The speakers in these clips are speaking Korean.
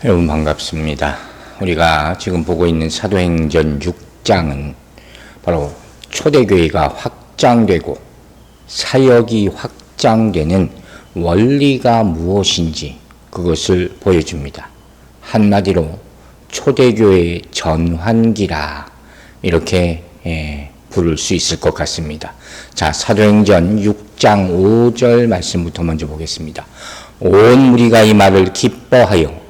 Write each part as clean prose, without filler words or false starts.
여러분 반갑습니다. 우리가 지금 보고 있는 사도행전 6장은 바로 초대교회가 확장되고 사역이 확장되는 원리가 무엇인지 그것을 보여줍니다. 한마디로 초대교회의 전환기라 이렇게 부를 수 있을 것 같습니다. 자, 사도행전 6장 5절 말씀부터 먼저 보겠습니다. 온 무리가 이 말을 기뻐하여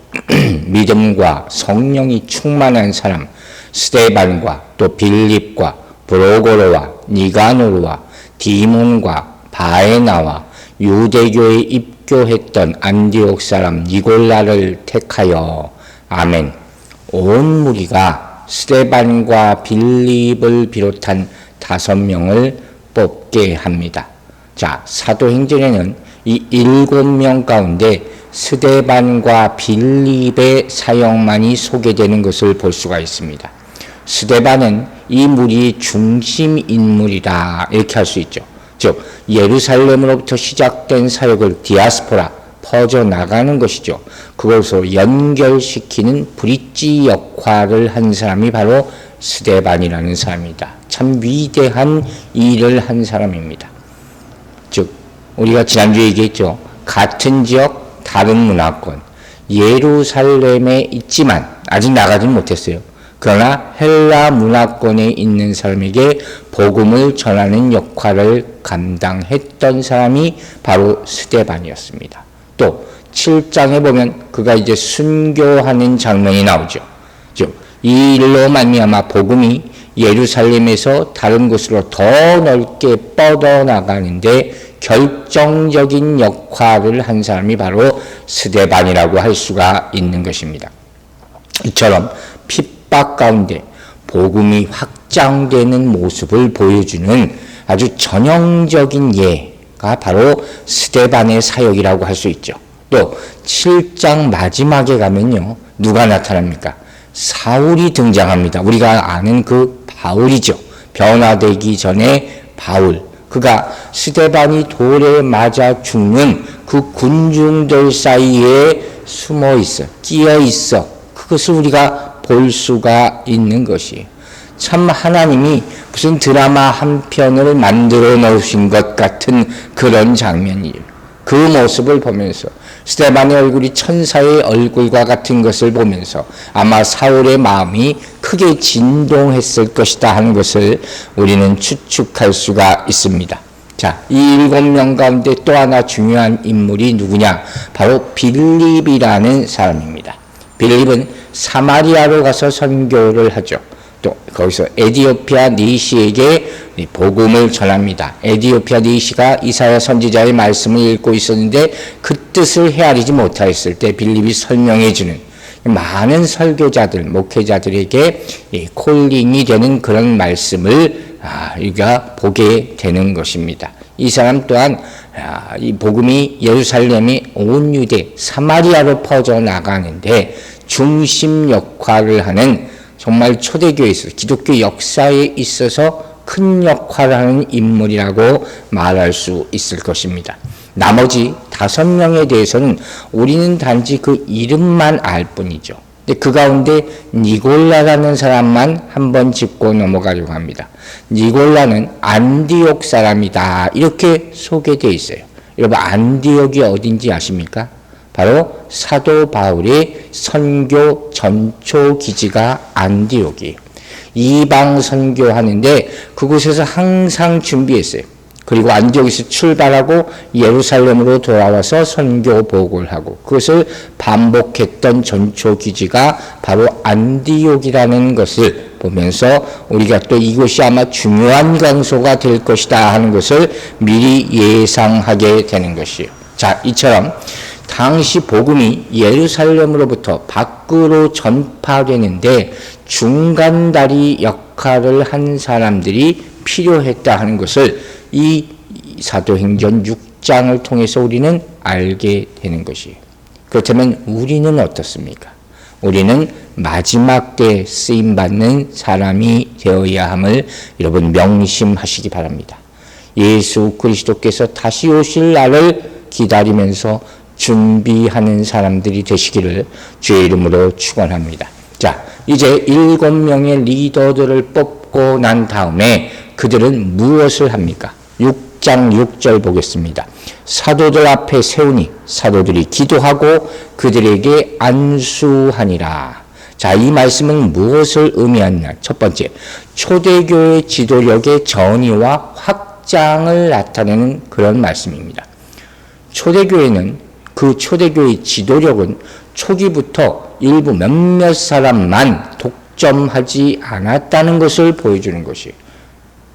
믿음과 성령이 충만한 사람 스데반과 또 빌립과 브로고로와 니가노르와 디몬과 바에나와 유대교에 입교했던 안디옥 사람 니골라를 택하여 아멘. 온 무리가 스데반과 빌립을 비롯한 5명을 뽑게 합니다. 자, 사도행전에는 이 7명 가운데 스데반과 빌립의 사역만이 소개되는 것을 볼 수가 있습니다. 스데반은 이 무리의 중심 인물이다 이렇게 할 수 있죠. 즉 예루살렘으로부터 시작된 사역을 디아스포라 퍼져나가는 것이죠. 그것으로 연결시키는 브릿지 역할을 한 사람이 바로 스데반이라는 사람이다. 참 위대한 일을 한 사람입니다. 즉 우리가 지난주에 얘기했죠. 같은 지역 다른 문화권 예루살렘에 있지만 아직 나가지는 못했어요. 그러나 헬라 문화권에 있는 사람에게 복음을 전하는 역할을 감당했던 사람이 바로 스데반이었습니다. 또 7장에 보면 그가 이제 순교하는 장면이 나오죠. 즉 이 일로 말미암아 복음이 예루살렘에서 다른 곳으로 더 넓게 뻗어나가는데 결정적인 역할을 한 사람이 바로 스데반이라고 할 수가 있는 것입니다. 이처럼 핍박 가운데 복음이 확장되는 모습을 보여주는 아주 전형적인 예가 바로 스데반의 사역이라고 할 수 있죠. 또 7장 마지막에 가면요. 누가 나타납니까? 사울이 등장합니다. 우리가 아는 그 바울이죠. 변화되기 전에 바울. 그가 스데반이 돌에 맞아 죽는 그 군중들 사이에 숨어 있어, 끼어 있어. 그것을 우리가 볼 수가 있는 것이에요. 참 하나님이 무슨 드라마 한 편을 만들어 놓으신 것 같은 그런 장면이에요. 그 모습을 보면서 스데반의 얼굴이 천사의 얼굴과 같은 것을 보면서 아마 사울의 마음이 크게 진동했을 것이다 하는 것을 우리는 추측할 수가 있습니다. 자, 이 7명 가운데 또 하나 중요한 인물이 누구냐? 바로 빌립이라는 사람입니다. 빌립은 사마리아로 가서 선교를 하죠. 또 거기서 에디오피아 니시에게 복음을 전합니다. 에디오피아 니시가 이사야 선지자의 말씀을 읽고 있었는데 그 뜻을 헤아리지 못하였을 때 빌립이 설명해 주는 많은 설교자들, 목회자들에게 콜링이 되는 그런 말씀을 우리가 보게 되는 것입니다. 이 사람 또한 이 복음이 예루살렘이 온 유대 사마리아로 퍼져나가는데 중심 역할을 하는 정말 초대교회에서 기독교 역사에 있어서 큰 역할을 하는 인물이라고 말할 수 있을 것입니다. 나머지 5명에 대해서는 우리는 단지 그 이름만 알 뿐이죠. 근데 그 가운데 니골라라는 사람만 한번 짚고 넘어가려고 합니다. 니골라는 안디옥 사람이다 이렇게 소개되어 있어요. 여러분 안디옥이 어딘지 아십니까? 바로 사도 바울의 선교 전초 기지가 안디옥이에요. 이방 선교하는데 그곳에서 항상 준비했어요. 그리고 안디옥에서 출발하고 예루살렘으로 돌아와서 선교 보고를 하고 그것을 반복했던 전초 기지가 바로 안디옥이라는 것을 보면서 우리가 또 이곳이 아마 중요한 장소가 될 것이다 하는 것을 미리 예상하게 되는 것이에요. 자, 이처럼 당시 복음이 예루살렘으로부터 밖으로 전파되는데 중간다리 역할을 한 사람들이 필요했다 하는 것을 이 사도행전 6장을 통해서 우리는 알게 되는 것이에요. 그렇다면 우리는 어떻습니까? 우리는 마지막 때 쓰임받는 사람이 되어야 함을 여러분 명심하시기 바랍니다. 예수 그리스도께서 다시 오실 날을 기다리면서 준비하는 사람들이 되시기를 주의 이름으로 축원합니다. 자, 이제 7명의 리더들을 뽑고 난 다음에 그들은 무엇을 합니까? 6장 6절 보겠습니다. 사도들 앞에 세우니 사도들이 기도하고 그들에게 안수하니라. 자, 이 말씀은 무엇을 의미하느냐? 첫 번째, 초대교회 지도력의 전이와 확장을 나타내는 그런 말씀입니다. 초대교회는 그 초대교회의 지도력은 초기부터 일부 몇몇 사람만 독점하지 않았다는 것을 보여주는 것이에요.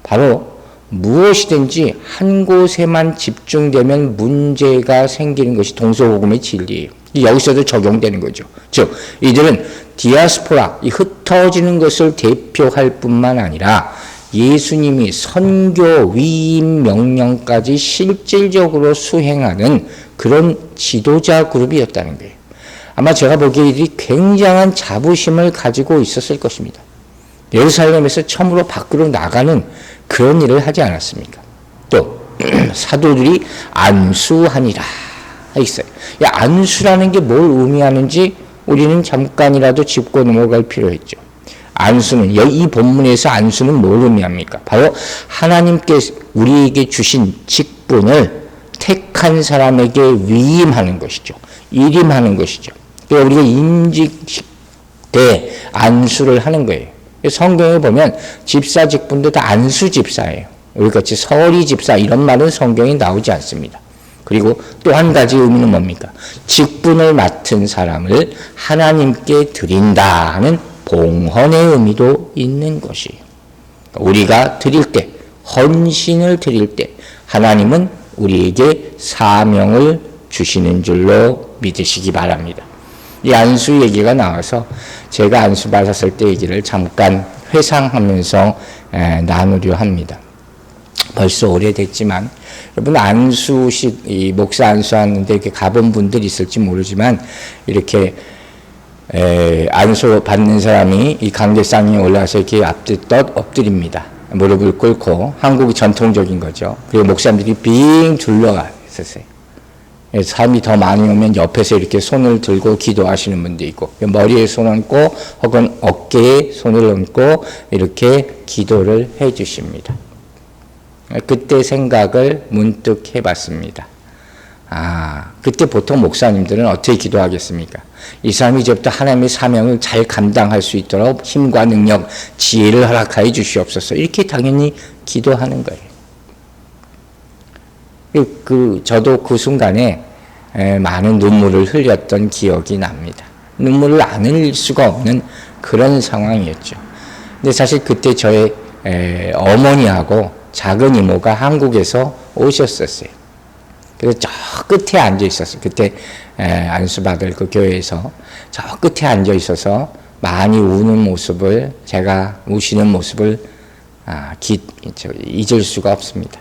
바로 무엇이든지 한 곳에만 집중되면 문제가 생기는 것이 동서고금의 진리예요. 여기서도 적용되는 거죠. 즉 이들은 디아스포라, 이 흩어지는 것을 대표할 뿐만 아니라 예수님이 선교 위임 명령까지 실질적으로 수행하는 그런 지도자 그룹이었다는 거예요. 아마 제가 보기에 이들이 굉장한 자부심을 가지고 있었을 것입니다. 예루살렘에서 처음으로 밖으로 나가는 그런 일을 하지 않았습니까? 또 사도들이 안수하니라 있어요. 이 안수라는 게 뭘 의미하는지 우리는 잠깐이라도 짚고 넘어갈 필요했죠. 안수는 이 본문에서 안수는 뭘 의미합니까? 바로 하나님께 우리에게 주신 직분을 택한 사람에게 위임하는 것이죠. 일임하는 것이죠. 그러니까 우리가 임직 때 안수를 하는 거예요. 성경에 보면 집사 직분도 다 안수 집사예요. 우리같이 서리 집사 이런 말은 성경에 나오지 않습니다. 그리고 또 한 가지 의미는 뭡니까? 직분을 맡은 사람을 하나님께 드린다 하는 봉헌의 의미도 있는 것이에요. 우리가 드릴 때, 헌신을 드릴 때 하나님은 우리에게 사명을 주시는 줄로 믿으시기 바랍니다. 이 안수 얘기가 나와서 제가 안수 받았을 때 얘기를 잠깐 회상하면서 나누려 합니다. 벌써 오래됐지만 여러분 안수식 이 목사 안수하는데 이렇게 가본 분들이 있을지 모르지만 이렇게 안수 받는 사람이 이 강대상에 올라와서 이렇게 앞뒤떡 엎드립니다. 무릎을 꿇고 한국이 전통적인 거죠. 그리고 목사님들이 빙 둘러가 있었어요. 사람이 더 많이 오면 옆에서 이렇게 손을 들고 기도하시는 분도 있고 머리에 손을 얹고 혹은 어깨에 손을 얹고 이렇게 기도를 해 주십니다. 그때 생각을 문득 해봤습니다. 그때 보통 목사님들은 어떻게 기도하겠습니까? 이 사람이 이제부터 하나님의 사명을 잘 감당할 수 있도록 힘과 능력, 지혜를 허락하여 주시옵소서. 이렇게 당연히 기도하는 거예요. 저도 그 순간에 많은 눈물을 흘렸던 기억이 납니다. 눈물을 안 흘릴 수가 없는 그런 상황이었죠. 근데 사실 그때 저의 어머니하고 작은 이모가 한국에서 오셨었어요. 그래서 저 끝에 앉아 있었어요. 그때 안수받을 그 교회에서 저 끝에 앉아 있어서 많이 우는 모습을, 제가 우시는 모습을 잊을 수가 없습니다.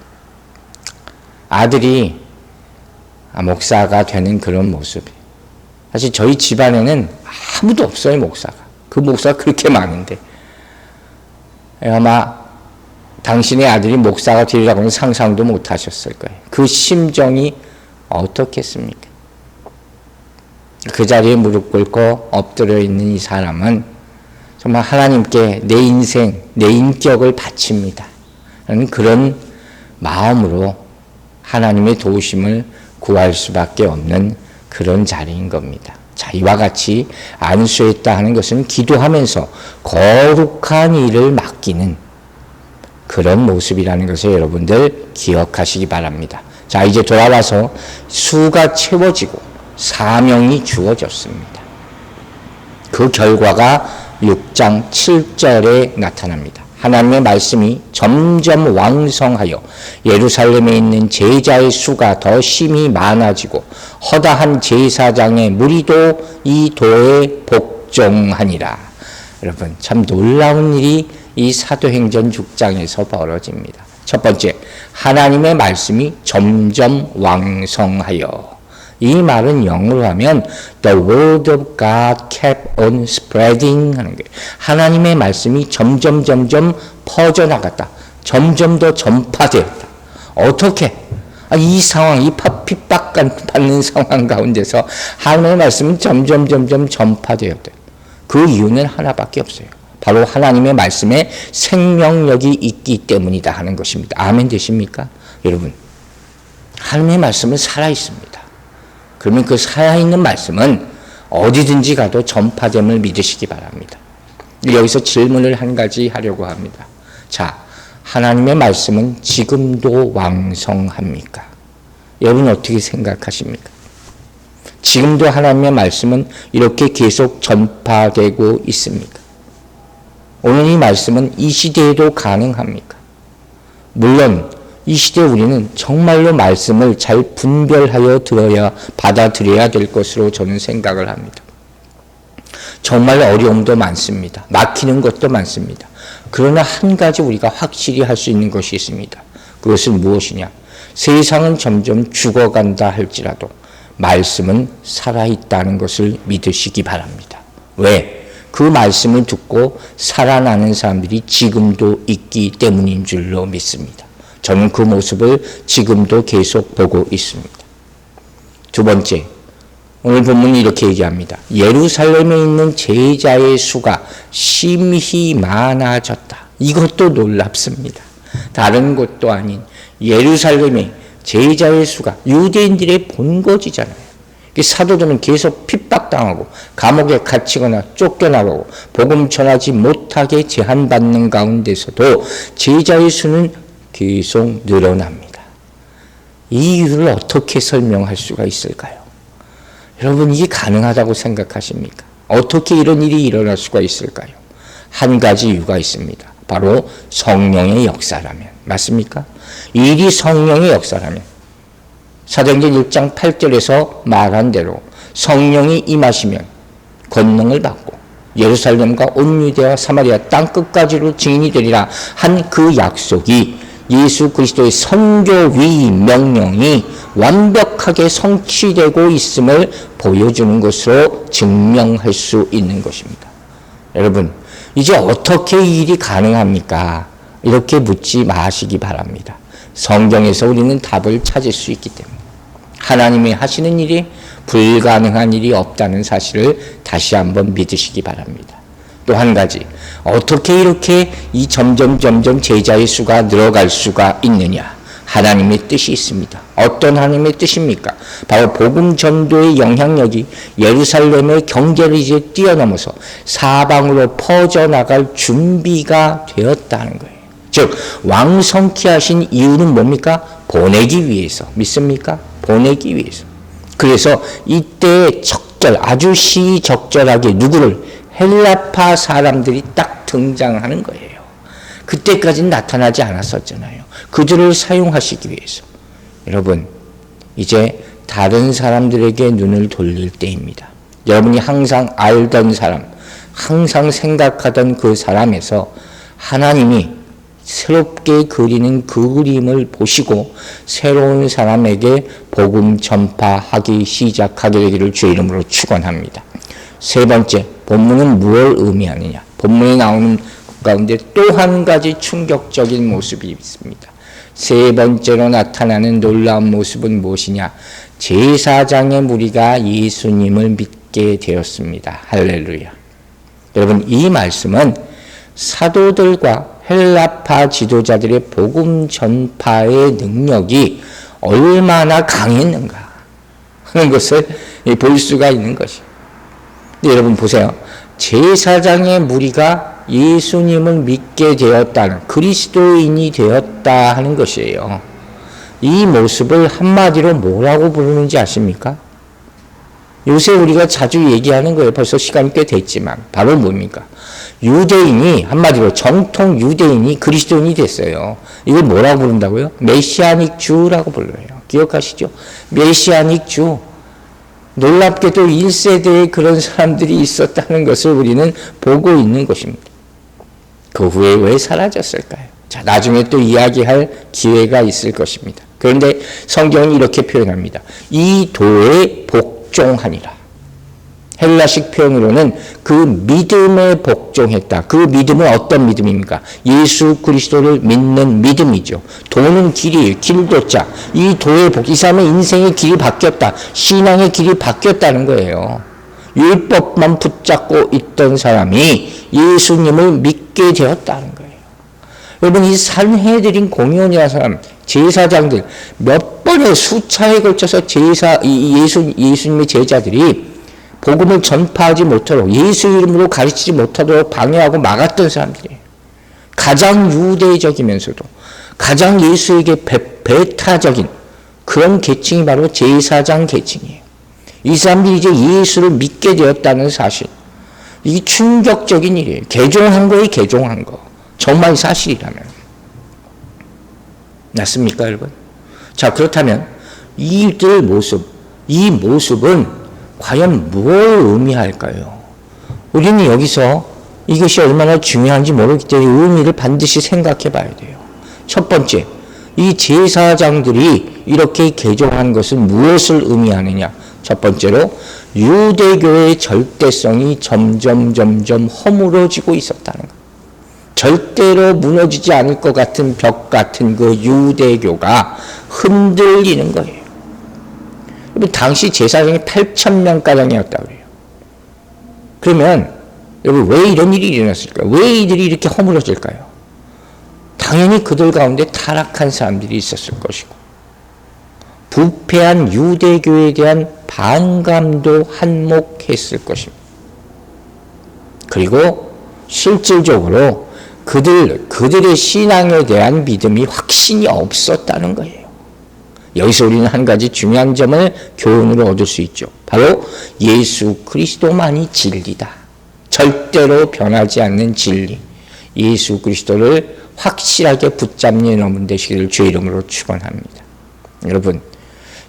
아들이 목사가 되는 그런 모습이에요. 사실 저희 집안에는 아무도 없어요, 목사가. 그 목사가 그렇게 많은데. 아마 당신의 아들이 목사가 되리라고는 상상도 못 하셨을 거예요. 그 심정이 어떻겠습니까? 그 자리에 무릎 꿇고 엎드려 있는 이 사람은 정말 하나님께 내 인생, 내 인격을 바칩니다. 라는 그런 마음으로 하나님의 도우심을 구할 수밖에 없는 그런 자리인 겁니다. 자, 이와 같이 안수했다 하는 것은 기도하면서 거룩한 일을 맡기는 그런 모습이라는 것을 여러분들 기억하시기 바랍니다. 자, 이제 돌아와서 수가 채워지고 사명이 주어졌습니다. 그 결과가 6장 7절에 나타납니다. 하나님의 말씀이 점점 왕성하여 예루살렘에 있는 제자의 수가 더 심히 많아지고 허다한 제사장의 무리도 이 도에 복종하니라. 여러분, 참 놀라운 일이 이 사도행전 6장에서 벌어집니다. 첫 번째, 하나님의 말씀이 점점 왕성하여. 이 말은 영어로 하면 The word of God kept on spreading 하는 거예요. 하나님의 말씀이 점점 퍼져나갔다. 점점 더 전파되었다. 어떻게? 이 상황, 이 핍박받는 상황 가운데서 하나님의 말씀은 점점 전파되어야 돼요. 그 이유는 하나밖에 없어요. 바로 하나님의 말씀에 생명력이 있기 때문이다 하는 것입니다. 아멘 되십니까? 여러분, 하나님의 말씀은 살아있습니다. 그러면 그 살아있는 말씀은 어디든지 가도 전파됨을 믿으시기 바랍니다. 여기서 질문을 한 가지 하려고 합니다. 자, 하나님의 말씀은 지금도 왕성합니까? 여러분 어떻게 생각하십니까? 지금도 하나님의 말씀은 이렇게 계속 전파되고 있습니까? 오늘 이 말씀은 이 시대에도 가능합니까? 물론 이 시대에 우리는 정말로 말씀을 잘 분별하여 받아들여야 될 것으로 저는 생각을 합니다. 정말 어려움도 많습니다. 막히는 것도 많습니다. 그러나 한 가지 우리가 확실히 할 수 있는 것이 있습니다. 그것은 무엇이냐? 세상은 점점 죽어간다 할지라도 말씀은 살아있다는 것을 믿으시기 바랍니다. 왜? 그 말씀을 듣고 살아나는 사람들이 지금도 있기 때문인 줄로 믿습니다. 저는 그 모습을 지금도 계속 보고 있습니다. 두 번째, 오늘 본문이 이렇게 얘기합니다. 예루살렘에 있는 제자의 수가 심히 많아졌다. 이것도 놀랍습니다. 다른 곳도 아닌 예루살렘에 제자의 수가 유대인들의 본거지잖아요. 사도들은 계속 핍박당하고 감옥에 갇히거나 쫓겨나가고 복음 전하지 못하게 제한받는 가운데서도 제자의 수는 계속 늘어납니다. 이 이유를 어떻게 설명할 수가 있을까요? 여러분, 이게 가능하다고 생각하십니까? 어떻게 이런 일이 일어날 수가 있을까요? 한 가지 이유가 있습니다. 바로 성령의 역사라면. 맞습니까? 일이 성령의 역사라면 사도행전 1장 8절에서 말한 대로 성령이 임하시면 권능을 받고 예루살렘과 온 유대와 사마리아 땅 끝까지로 증인이 되리라 한 그 약속이 예수 그리스도의 선교위 명령이 완벽하게 성취되고 있음을 보여주는 것으로 증명할 수 있는 것입니다. 여러분, 이제 어떻게 이 일이 가능합니까? 이렇게 묻지 마시기 바랍니다. 성경에서 우리는 답을 찾을 수 있기 때문에 하나님이 하시는 일이 불가능한 일이 없다는 사실을 다시 한번 믿으시기 바랍니다. 또 한 가지, 어떻게 이렇게 이 점점 제자의 수가 늘어갈 수가 있느냐? 하나님의 뜻이 있습니다. 어떤 하나님의 뜻입니까? 바로 복음 전도의 영향력이 예루살렘의 경계를 이제 뛰어넘어서 사방으로 퍼져나갈 준비가 되었다는 거예요. 즉 왕성케 하신 이유는 뭡니까? 보내기 위해서. 믿습니까? 보내기 위해서. 그래서 이때 아주 시적절하게 누구를? 헬라파 사람들이 딱 등장하는 거예요. 그때까지는 나타나지 않았었잖아요. 그들을 사용하시기 위해서. 여러분, 이제 다른 사람들에게 눈을 돌릴 때입니다. 여러분이 항상 알던 사람, 항상 생각하던 그 사람에서 하나님이 새롭게 그리는 그 그림을 보시고 새로운 사람에게 복음 전파하기 시작하게 되기를 주의 이름으로 축원합니다. 세 번째, 본문은 무엇을 의미하느냐? 본문에 나오는 가운데 또 한 가지 충격적인 모습이 있습니다. 세 번째로 나타나는 놀라운 모습은 무엇이냐? 제사장의 무리가 예수님을 믿게 되었습니다. 할렐루야. 여러분, 이 말씀은 사도들과 헬라파 지도자들의 복음 전파의 능력이 얼마나 강했는가 하는 것을 볼 수가 있는 것이에요. 여러분 보세요. 제사장의 무리가 예수님을 믿게 되었다는, 그리스도인이 되었다 하는 것이에요. 이 모습을 한마디로 뭐라고 부르는지 아십니까? 요새 우리가 자주 얘기하는 거예요. 벌써 시간이 꽤 됐지만 바로 뭡니까? 유대인이, 한마디로 정통 유대인이 그리스도인이 됐어요. 이걸 뭐라고 부른다고요? 메시아닉 주라고 불러요. 기억하시죠? 메시아닉 주. 놀랍게도 1세대에 그런 사람들이 있었다는 것을 우리는 보고 있는 것입니다. 그 후에 왜 사라졌을까요? 자, 나중에 또 이야기할 기회가 있을 것입니다. 그런데 성경은 이렇게 표현합니다. 이 도에 복종하니라. 헬라식 표현으로는 그 믿음에 복종했다. 그 믿음은 어떤 믿음입니까? 예수 그리스도를 믿는 믿음이죠. 도는 길이, 길도자. 이 도의 이 사람의 인생의 길이 바뀌었다. 신앙의 길이 바뀌었다는 거예요. 율법만 붙잡고 있던 사람이 예수님을 믿게 되었다는 거예요. 여러분, 이 산헤드린 공의원이라는 사람, 제사장들, 몇 번의 수차에 걸쳐서 예수님의 제자들이 복음을 전파하지 못하도록, 예수 이름으로 가르치지 못하도록 방해하고 막았던 사람들이에요. 가장 유대적이면서도 가장 예수에게 배타적인 그런 계층이 바로 제사장 계층이에요. 이 사람들이 이제 예수를 믿게 되었다는 사실, 이게 충격적인 일이에요. 개종한 거에 개종한 거. 정말 사실이라면. 맞습니까, 여러분? 자, 그렇다면 이들 모습, 이 모습은 과연 뭘 의미할까요? 우리는 여기서 이것이 얼마나 중요한지 모르기 때문에 의미를 반드시 생각해 봐야 돼요. 첫 번째, 이 제사장들이 이렇게 개종한 것은 무엇을 의미하느냐? 첫 번째로 유대교의 절대성이 점점 허물어지고 있었다는 것. 절대로 무너지지 않을 것 같은 벽 같은 그 유대교가 흔들리는 거예요. 당시 제사장이 8,000명가량이었다고 그래요. 그러면 여러분, 왜 이런 일이 일어났을까요? 왜 이들이 이렇게 허물어질까요? 당연히 그들 가운데 타락한 사람들이 있었을 것이고, 부패한 유대교에 대한 반감도 한몫했을 것입니다. 그리고 실질적으로 그들의 신앙에 대한 믿음이 확신이 없었다는 거예요. 여기서 우리는 한 가지 중요한 점을 교훈으로 얻을 수 있죠. 바로 예수 그리스도만이 진리다. 절대로 변하지 않는 진리. 예수 그리스도를 확실하게 붙잡는 여러분 되시기를 주의 이름으로 축원합니다. 여러분,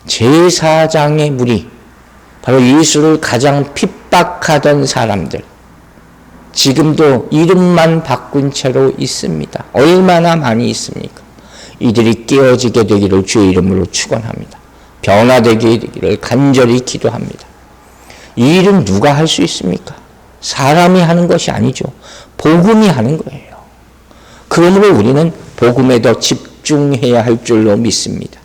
제사장의 무리, 바로 예수를 가장 핍박하던 사람들, 지금도 이름만 바꾼 채로 있습니다. 얼마나 많이 있습니까? 이들이 깨어지게 되기를 주의 이름으로 축원합니다. 변화되게 되기를 간절히 기도합니다. 이 일은 누가 할 수 있습니까? 사람이 하는 것이 아니죠. 복음이 하는 거예요. 그러므로 우리는 복음에 더 집중해야 할 줄로 믿습니다.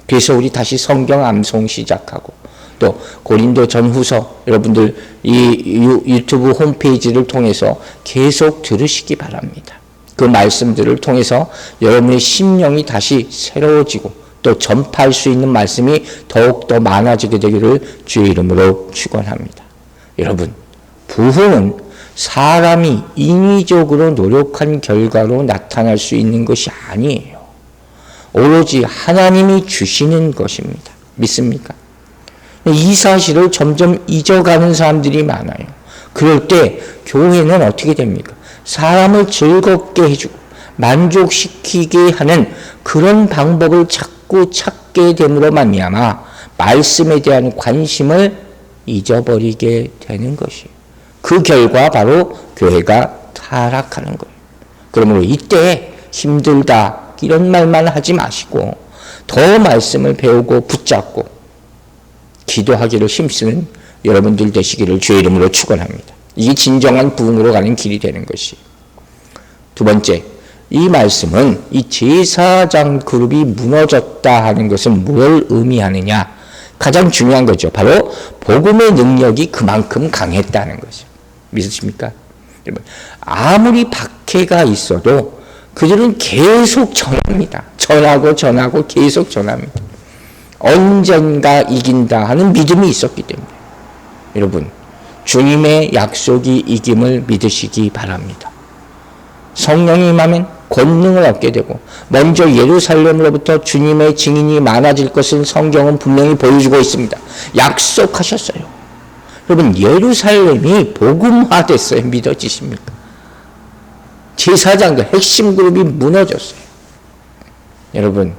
그래서 우리 다시 성경 암송 시작하고, 또 고린도 전후서 여러분들 이 유튜브 홈페이지를 통해서 계속 들으시기 바랍니다. 그 말씀들을 통해서 여러분의 심령이 다시 새로워지고 또 전파할 수 있는 말씀이 더욱더 많아지게 되기를 주의 이름으로 축원합니다. 여러분, 부흥은 사람이 인위적으로 노력한 결과로 나타날 수 있는 것이 아니에요. 오로지 하나님이 주시는 것입니다. 믿습니까? 이 사실을 점점 잊어가는 사람들이 많아요. 그럴 때 교회는 어떻게 됩니까? 사람을 즐겁게 해주고 만족시키게 하는 그런 방법을 자꾸 찾게 됨으로 말미암아 말씀에 대한 관심을 잊어버리게 되는 것이에요. 그 결과 바로 교회가 타락하는 거예요. 그러므로 이때 힘들다 이런 말만 하지 마시고 더 말씀을 배우고 붙잡고 기도하기를 힘쓰는 여러분들 되시기를 주의 이름으로 축원합니다. 이게 진정한 부흥으로 가는 길이 되는 것이. 두 번째, 이 말씀은 이 제사장 그룹이 무너졌다 하는 것은 뭘 의미하느냐? 가장 중요한 거죠. 바로 복음의 능력이 그만큼 강했다는 거죠. 믿으십니까? 여러분, 아무리 박해가 있어도 그들은 계속 전합니다. 전하고 계속 전합니다. 언젠가 이긴다 하는 믿음이 있었기 때문에. 여러분, 주님의 약속이 이김을 믿으시기 바랍니다. 성령이 임하면 권능을 얻게 되고, 먼저 예루살렘으로부터 주님의 증인이 많아질 것은 성경은 분명히 보여주고 있습니다. 약속하셨어요. 여러분, 예루살렘이 복음화됐어요. 믿어지십니까? 제사장들 핵심 그룹이 무너졌어요. 여러분,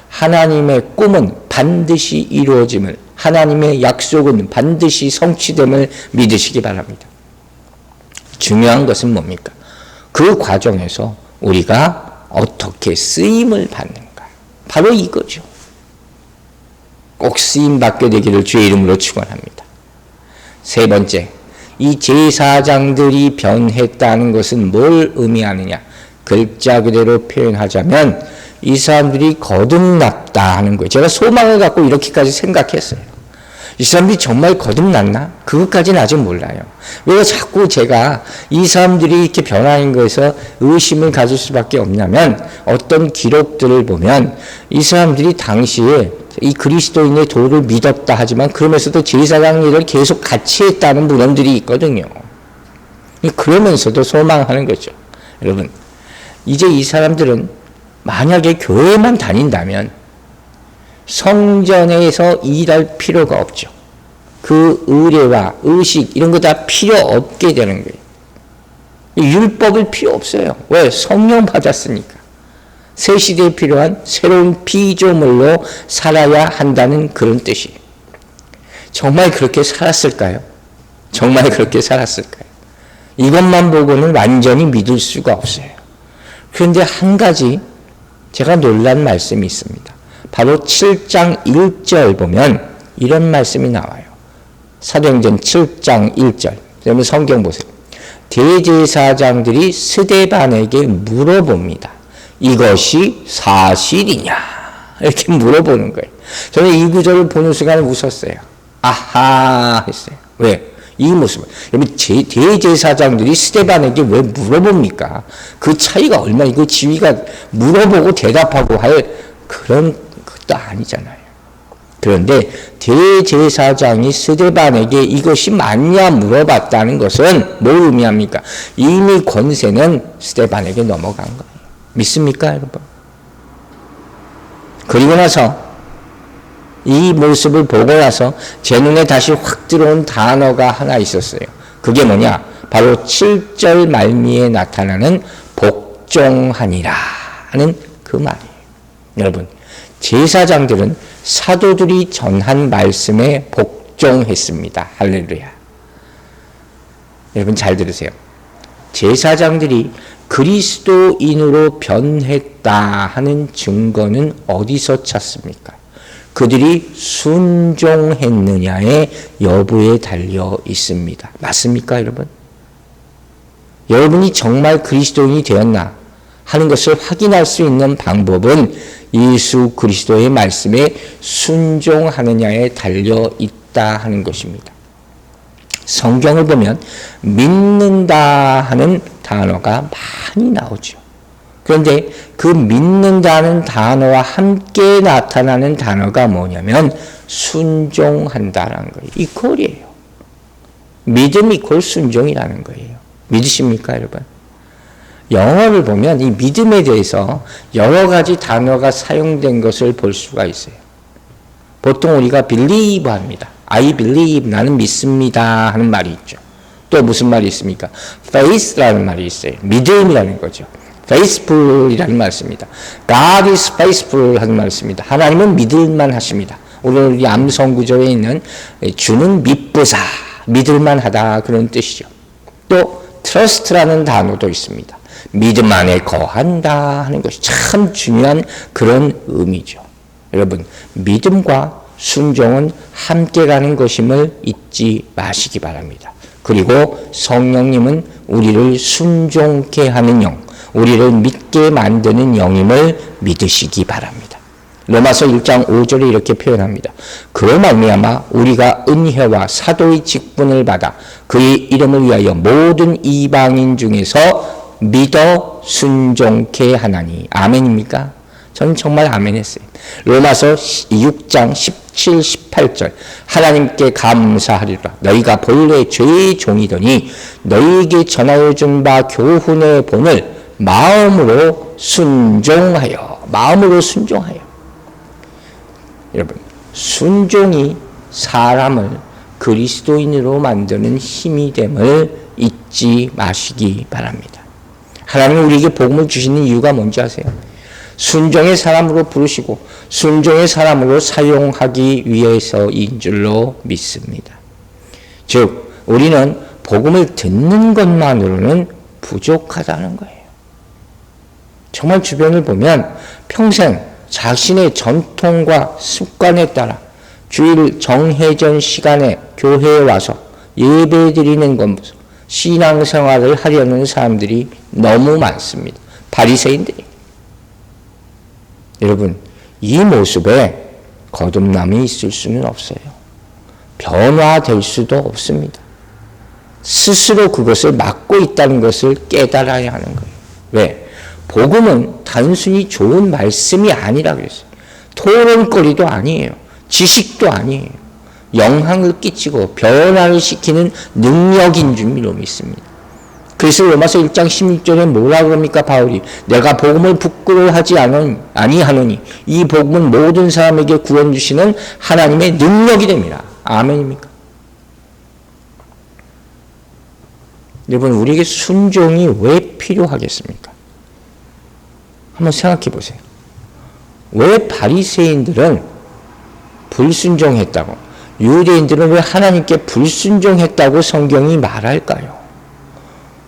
하나님의 꿈은 반드시 이루어짐을, 하나님의 약속은 반드시 성취됨을 믿으시기 바랍니다. 중요한 것은 뭡니까? 그 과정에서 우리가 어떻게 쓰임을 받는가? 바로 이거죠. 꼭 쓰임 받게 되기를 주의 이름으로 축원합니다. 세 번째, 이 제사장들이 변했다는 것은 뭘 의미하느냐? 글자 그대로 표현하자면 이 사람들이 거듭났다 하는 거예요. 제가 소망을 갖고 이렇게까지 생각했어요. 이 사람들이 정말 거듭났나? 그것까지는 아직 몰라요. 왜 자꾸 제가 이 사람들이 이렇게 변하는 것에서 의심을 가질 수밖에 없냐면 어떤 기록들을 보면 이 사람들이 당시에 이 그리스도인의 도를 믿었다 하지만 그러면서도 제사장 일을 계속 같이 했다는 문헌들이 있거든요. 그러면서도 소망하는 거죠. 여러분, 이제 이 사람들은 만약에 교회만 다닌다면 성전에서 일할 필요가 없죠. 그 의례와 의식 이런 거 다 필요 없게 되는 거예요. 율법을 필요 없어요. 왜? 성령 받았으니까. 새 시대에 필요한 새로운 피조물로 살아야 한다는 그런 뜻이에요. 정말 그렇게 살았을까요? 정말 그렇게 살았을까요? 이것만 보고는 완전히 믿을 수가 없어요. 그런데 한 가지 제가 놀란 말씀이 있습니다. 바로 7장 1절 보면 이런 말씀이 나와요. 사도행전 7장 1절. 여러분 성경 보세요. 대제사장들이 스데반에게 물어봅니다. 이것이 사실이냐? 이렇게 물어보는 거예요. 저는 이 구절을 보는 순간 웃었어요. 아하 했어요. 왜? 이 모습. 여러분 대제사장들이 스데반에게 왜 물어봅니까? 그 차이가 얼마나 이거 지위가 물어보고 대답하고 할 그런 것도 아니잖아요. 그런데 대제사장이 스데반에게 이것이 맞냐 물어봤다는 것은 뭘 의미합니까? 이미 권세는 스데반에게 넘어간 거예요. 믿습니까, 여러분? 그리고 나서 이 모습을 보고 나서 제 눈에 다시 확 들어온 단어가 하나 있었어요. 그게 뭐냐? 바로 7절 말미에 나타나는 복종하니라 하는 그 말이에요. 여러분, 제사장들은 사도들이 전한 말씀에 복종했습니다. 할렐루야. 여러분 잘 들으세요. 제사장들이 그리스도인으로 변했다 하는 증거는 어디서 찾습니까? 그들이 순종했느냐의 여부에 달려 있습니다. 맞습니까, 여러분? 여러분이 정말 그리스도인이 되었나 하는 것을 확인할 수 있는 방법은 예수 그리스도의 말씀에 순종하느냐에 달려 있다 하는 것입니다. 성경을 보면 믿는다 하는 단어가 많이 나오죠. 그런데 그 믿는다는 단어와 함께 나타나는 단어가 뭐냐면 순종한다라는 거예요. 이퀄이에요. 믿음 이퀄 순종이라는 거예요. 믿으십니까, 여러분? 영어를 보면 이 믿음에 대해서 여러 가지 단어가 사용된 것을 볼 수가 있어요. 보통 우리가 believe 합니다. I believe, 나는 믿습니다 하는 말이 있죠. 또 무슨 말이 있습니까? faith라는 말이 있어요. 믿음이라는 거죠. faithful이라는 말을 씁니다. God is faithful 하는 말을 씁니다. 하나님은 믿을만 하십니다. 오늘 우리 암성 구조에 있는 주는 믿부사, 믿을만 하다 그런 뜻이죠. 또 trust라는 단어도 있습니다. 믿음 안에 거한다 하는 것이 참 중요한 그런 의미죠. 여러분, 믿음과 순종은 함께 가는 것임을 잊지 마시기 바랍니다. 그리고 성령님은 우리를 순종케 하는 영, 우리를 믿게 만드는 영임을 믿으시기 바랍니다. 로마서 1장 5절에 이렇게 표현합니다. 그로 말미암아 우리가 은혜와 사도의 직분을 받아 그의 이름을 위하여 모든 이방인 중에서 믿어 순종케 하나니. 아멘입니까? 저는 정말 아멘했어요. 로마서 6장 17, 18절 하나님께 감사하리라. 너희가 본래 죄의 종이더니 너희에게 전하여 준 바 교훈의 본을 마음으로 순종하여. 여러분, 순종이 사람을 그리스도인으로 만드는 힘이 됨을 잊지 마시기 바랍니다. 하나님은 우리에게 복음을 주시는 이유가 뭔지 아세요? 순종의 사람으로 부르시고 순종의 사람으로 사용하기 위해서인 줄로 믿습니다. 즉 우리는 복음을 듣는 것만으로는 부족하다는 거예요. 정말 주변을 보면 평생 자신의 전통과 습관에 따라 주일 정회전 시간에 교회에 와서 예배 드리는 것 보소. 신앙생활을 하려는 사람들이 너무 많습니다. 바리새인들이. 여러분, 이 모습에 거듭남이 있을 수는 없어요. 변화될 수도 없습니다. 스스로 그것을 막고 있다는 것을 깨달아야 하는 거예요. 왜? 복음은 단순히 좋은 말씀이 아니라 그랬어요. 토론거리도 아니에요. 지식도 아니에요. 영향을 끼치고 변화를 시키는 능력인 줄 믿습니다. 그래서 로마서 1장 16절에 뭐라 그럽니까 바울이? 내가 복음을 부끄러워하지 아니하노니 이 복음은 모든 사람에게 구원 주시는 하나님의 능력이 됩니다. 아멘입니까? 여러분, 우리에게 순종이 왜 필요하겠습니까? 한번 생각해 보세요. 왜 바리새인들은 불순종했다고, 유대인들은 왜 하나님께 불순종했다고 성경이 말할까요?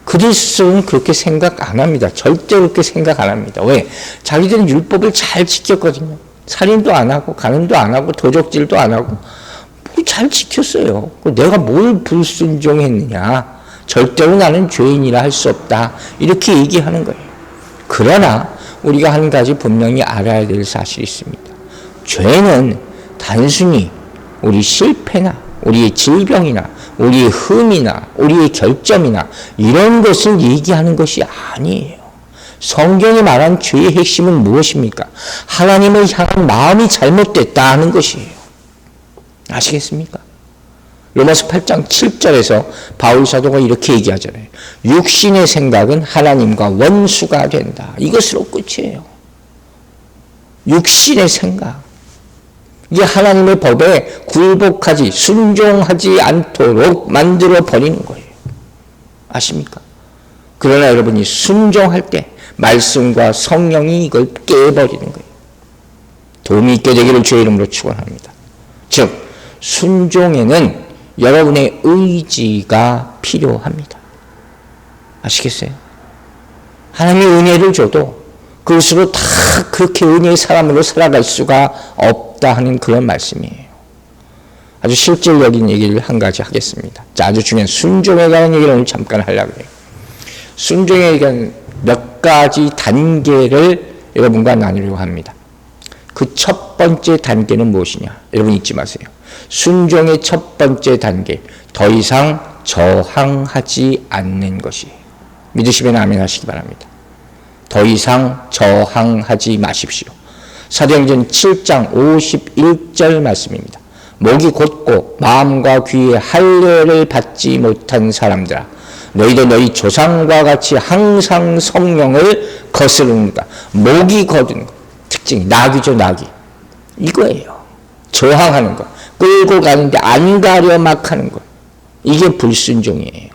그들 스스로는 그렇게 생각 안 합니다. 절대 그렇게 생각 안 합니다. 왜? 자기들은 율법을 잘 지켰거든요. 살인도 안 하고 간음도 안 하고 도적질도 안 하고 잘 지켰어요. 내가 뭘 불순종했느냐? 절대로 나는 죄인이라 할 수 없다. 이렇게 얘기하는 거예요. 그러나 우리가 한 가지 분명히 알아야 될 사실이 있습니다. 죄는 단순히 우리 실패나 우리의 질병이나 우리의 흠이나 우리의 결점이나 이런 것을 얘기하는 것이 아니에요. 성경이 말한 죄의 핵심은 무엇입니까? 하나님을 향한 마음이 잘못됐다 하는 것이에요. 아시겠습니까? 로마서 8장 7절에서 바울 사도가 이렇게 얘기하잖아요. 육신의 생각은 하나님과 원수가 된다. 이것으로 끝이에요. 육신의 생각. 이게 하나님의 법에 굴복하지, 순종하지 않도록 만들어 버리는 거예요. 아십니까? 그러나 여러분이 순종할 때 말씀과 성령이 이걸 깨버리는 거예요. 도움이 있게 되기를 주의 이름으로 축원합니다. 즉, 순종에는 여러분의 의지가 필요합니다. 아시겠어요? 하나님의 은혜를 줘도 그것으로 다 그렇게 은혜의 사람으로 살아갈 수가 없다 하는 그런 말씀이에요. 아주 실질적인 얘기를 한 가지 하겠습니다. 자, 아주 중요한 순종에 관한 얘기를 오늘 잠깐 하려고 해요. 순종에 관한 몇 가지 단계를 여러분과 나누려고 합니다. 그 첫 번째 단계는 무엇이냐? 여러분 잊지 마세요. 순종의 첫 번째 단계, 더 이상 저항하지 않는 것이에요. 믿으시면 아멘 하시기 바랍니다. 더 이상 저항하지 마십시오. 사도행전 7장 51절 말씀입니다. 목이 곧고 마음과 귀에 할례를 받지 못한 사람들아, 너희도 너희 조상과 같이 항상 성령을 거스르는가. 목이 거든 것, 특징이 나귀죠, 나귀. 이거예요. 저항하는 것, 끌고 가는데 안 가려 막 하는 것. 이게 불순종이에요.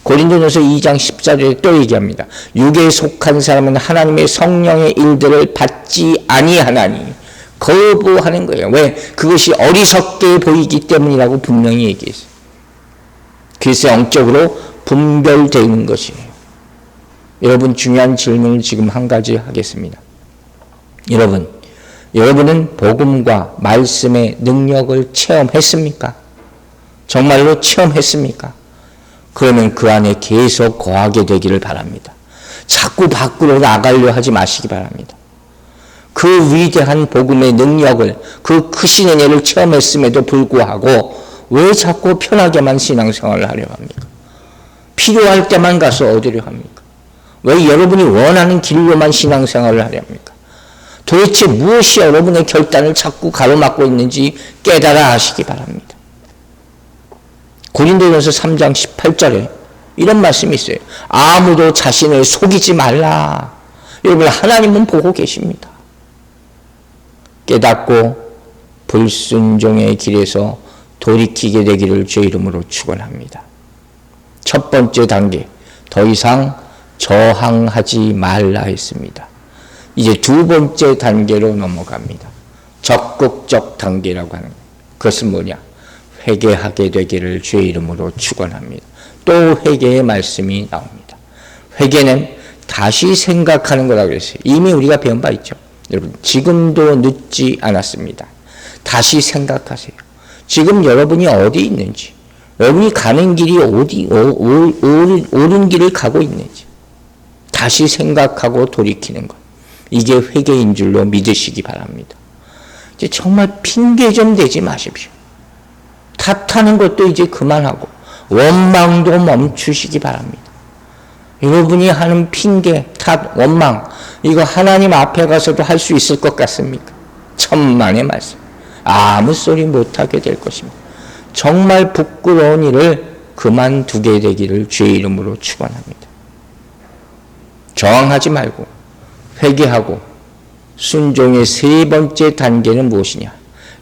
고린도전서 2장 14절에 또 얘기합니다. 육에 속한 사람은 하나님의 성령의 일들을 받지 아니하나니 거부하는 거예요. 왜? 그것이 어리석게 보이기 때문이라고 분명히 얘기했어요. 그래서 영적으로 분별되는 것이에요. 여러분, 중요한 질문을 지금 한 가지 하겠습니다. 여러분은 복음과 말씀의 능력을 체험했습니까? 정말로 체험했습니까? 그러면 그 안에 계속 거하게 되기를 바랍니다. 자꾸 밖으로 나가려 하지 마시기 바랍니다. 그 위대한 복음의 능력을, 그 크신 은혜를 체험했음에도 불구하고 왜 자꾸 편하게만 신앙생활을 하려고 합니까? 필요할 때만 가서 얻으려 합니까? 왜 여러분이 원하는 길로만 신앙생활을 하려 합니까? 도대체 무엇이 여러분의 결단을 자꾸 가로막고 있는지 깨달아 하시기 바랍니다. 고린도전서 3장 18절에 이런 말씀이 있어요. 아무도 자신을 속이지 말라. 여러분, 하나님은 보고 계십니다. 깨닫고 불순종의 길에서 돌이키게 되기를 주의 이름으로 축원합니다. 첫 번째 단계, 더 이상 저항하지 말라 했습니다. 이제 두 번째 단계로 넘어갑니다. 적극적 단계라고 하는 거예요. 그것은 뭐냐? 회개하게 되기를 주의 이름으로 축원합니다. 또 회개의 말씀이 나옵니다. 회개는 다시 생각하는 거라고 그랬어요. 이미 우리가 배운 바 있죠. 여러분, 지금도 늦지 않았습니다. 다시 생각하세요. 지금 여러분이 어디 있는지, 여러분이 가는 길이 옳은 길을 가고 있는지 다시 생각하고 돌이키는 것. 이게 회개인 줄로 믿으시기 바랍니다. 이제 정말 핑계 좀 대지 마십시오. 탓하는 것도 이제 그만하고 원망도 멈추시기 바랍니다. 여러분이 하는 핑계, 탓, 원망 이거 하나님 앞에 가서도 할 수 있을 것 같습니까? 천만의 말씀. 아무 소리 못하게 될 것입니다. 정말 부끄러운 일을 그만두게 되기를 주의 이름으로 축원합니다. 저항하지 말고 회개하고 순종의 세 번째 단계는 무엇이냐?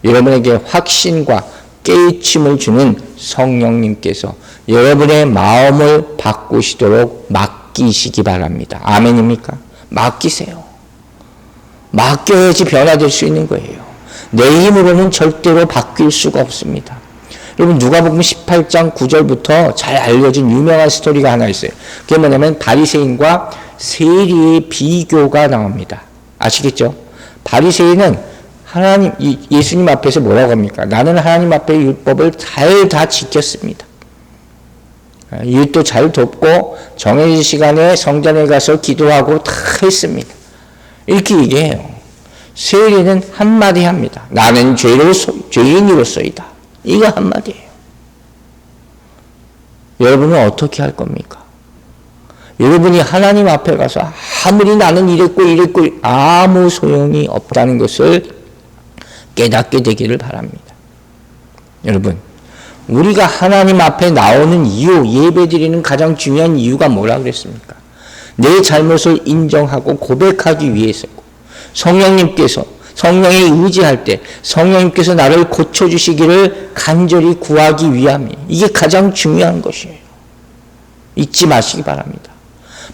여러분에게 확신과 깨우침을 주는 성령님께서 여러분의 마음을 바꾸시도록 맡기시기 바랍니다. 아멘입니까? 맡기세요. 맡겨야지 변화될 수 있는 거예요. 내 힘으로는 절대로 바뀔 수가 없습니다. 여러분 누가복음 18장 9절부터 잘 알려진 유명한 스토리가 하나 있어요. 그게 뭐냐면 바리새인과 세리의 비교가 나옵니다. 아시겠죠? 바리새인은 하나님 예수님 앞에서 뭐라고 합니까? 나는 하나님 앞에 율법을 잘 다 지켰습니다. 이웃도 잘 돕고 정해진 시간에 성전에 가서 기도하고 다 했습니다. 이렇게 얘기해요. 세리는 한마디 합니다. 나는 죄인으로서이다. 이거 한마디예요. 여러분은 어떻게 할 겁니까? 여러분이 하나님 앞에 가서 아무리 나는 이랬고 아무 소용이 없다는 것을 깨닫게 되기를 바랍니다. 여러분, 우리가 하나님 앞에 나오는 이유, 예배드리는 가장 중요한 이유가 뭐라 그랬습니까? 내 잘못을 인정하고 고백하기 위해서고, 성령에 의지할 때 성령님께서 나를 고쳐주시기를 간절히 구하기 위함이 이게 가장 중요한 것이에요. 잊지 마시기 바랍니다.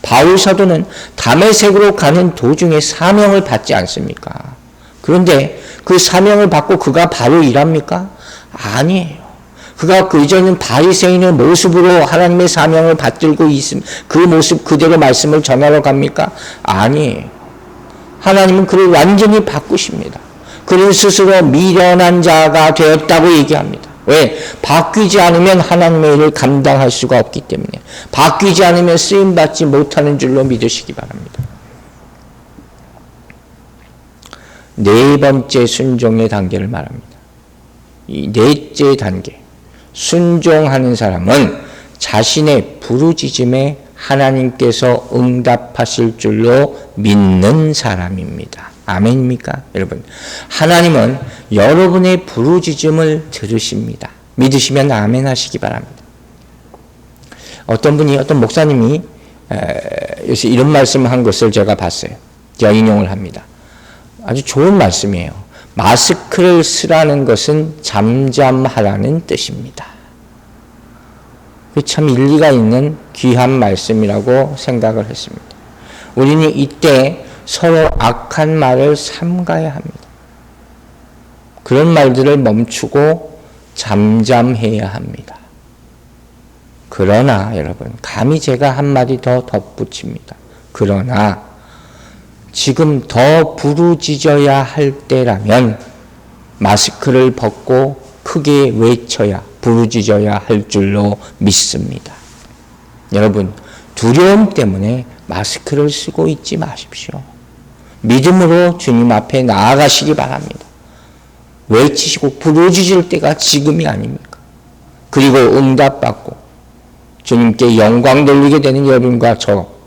바울 사도는 다메섹으로 가는 도중에 사명을 받지 않습니까? 그런데 그 사명을 받고 그가 바로 일합니까? 아니에요. 그가 그 이전은 바리새인의 모습으로 하나님의 사명을 받들고 있음, 그 모습 그대로 말씀을 전하러 갑니까? 아니에요. 하나님은 그를 완전히 바꾸십니다. 그는 스스로 미련한 자가 되었다고 얘기합니다. 왜? 바뀌지 않으면 하나님의 일을 감당할 수가 없기 때문에, 바뀌지 않으면 쓰임받지 못하는 줄로 믿으시기 바랍니다. 네 번째 순종의 단계를 말합니다. 이 넷째 단계, 순종하는 사람은 자신의 부르짖음에 하나님께서 응답하실 줄로 믿는 사람입니다. 아멘입니까? 여러분, 하나님은 여러분의 부르짖음을 들으십니다. 믿으시면 아멘 하시기 바랍니다. 어떤 목사님이 요새 이런 말씀을 한 것을 제가 봤어요. 제가 인용을 합니다. 아주 좋은 말씀이에요. 마스크를 쓰라는 것은 잠잠하라는 뜻입니다. 참 일리가 있는 귀한 말씀이라고 생각을 했습니다. 우리는 이때 서로 악한 말을 삼가야 합니다. 그런 말들을 멈추고 잠잠해야 합니다. 그러나 여러분, 감히 제가 한마디 더 덧붙입니다. 그러나 지금 더 부르짖어야 할 때라면 마스크를 벗고 크게 외쳐야 부르짖어야 할 줄로 믿습니다. 여러분, 두려움 때문에 마스크를 쓰고 있지 마십시오. 믿음으로 주님 앞에 나아가시기 바랍니다. 외치시고 부르짖을 때가 지금이 아닙니까? 그리고 응답받고 주님께 영광 돌리게 되는 여러분과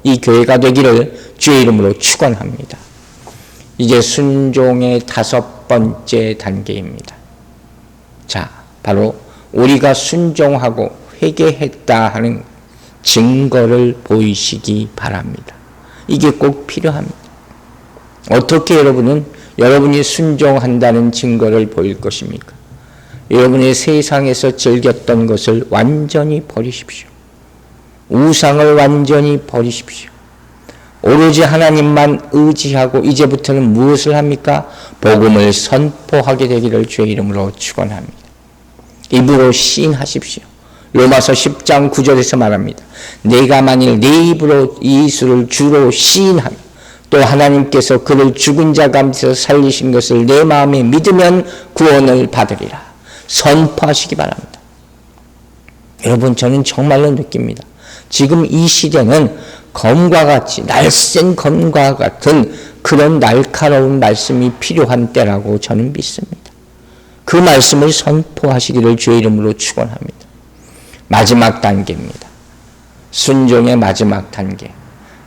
이 교회가 되기를 주의 이름으로 축원합니다. 이제 순종의 5번째 단계입니다. 자, 바로 우리가 순종하고 회개했다 하는 증거를 보이시기 바랍니다. 이게 꼭 필요합니다. 어떻게 여러분이 순종한다는 증거를 보일 것입니까? 여러분의 세상에서 즐겼던 것을 완전히 버리십시오. 우상을 완전히 버리십시오. 오로지 하나님만 의지하고 이제부터는 무엇을 합니까? 복음을 선포하게 되기를 주의 이름으로 축원합니다. 입으로 시인하십시오. 로마서 10장 9절에서 말합니다. 내가 만일 내 입으로 예수를 주로 시인하며 또 하나님께서 그를 죽은 자 가운데서 살리신 것을 내 마음에 믿으면 구원을 받으리라. 선포하시기 바랍니다. 여러분, 저는 정말로 느낍니다. 지금 이 시대는 검과 같이, 날쌘 검과 같은 그런 날카로운 말씀이 필요한 때라고 저는 믿습니다. 그 말씀을 선포하시기를 주의 이름으로 축원합니다. 마지막 단계입니다. 순종의 마지막 단계.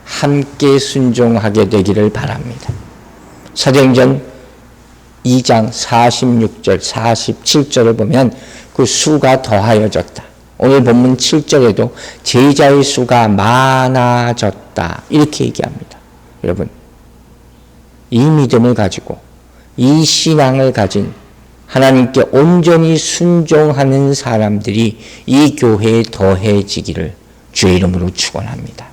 함께 순종하게 되기를 바랍니다. 사도행전 2장 46절, 47절을 보면 그 수가 더하여졌다. 오늘 본문 7절에도 제자의 수가 많아졌다. 이렇게 얘기합니다. 여러분, 이 믿음을 가지고 이 신앙을 가진 하나님께 온전히 순종하는 사람들이 이 교회에 더해지기를 주의 이름으로 축원합니다.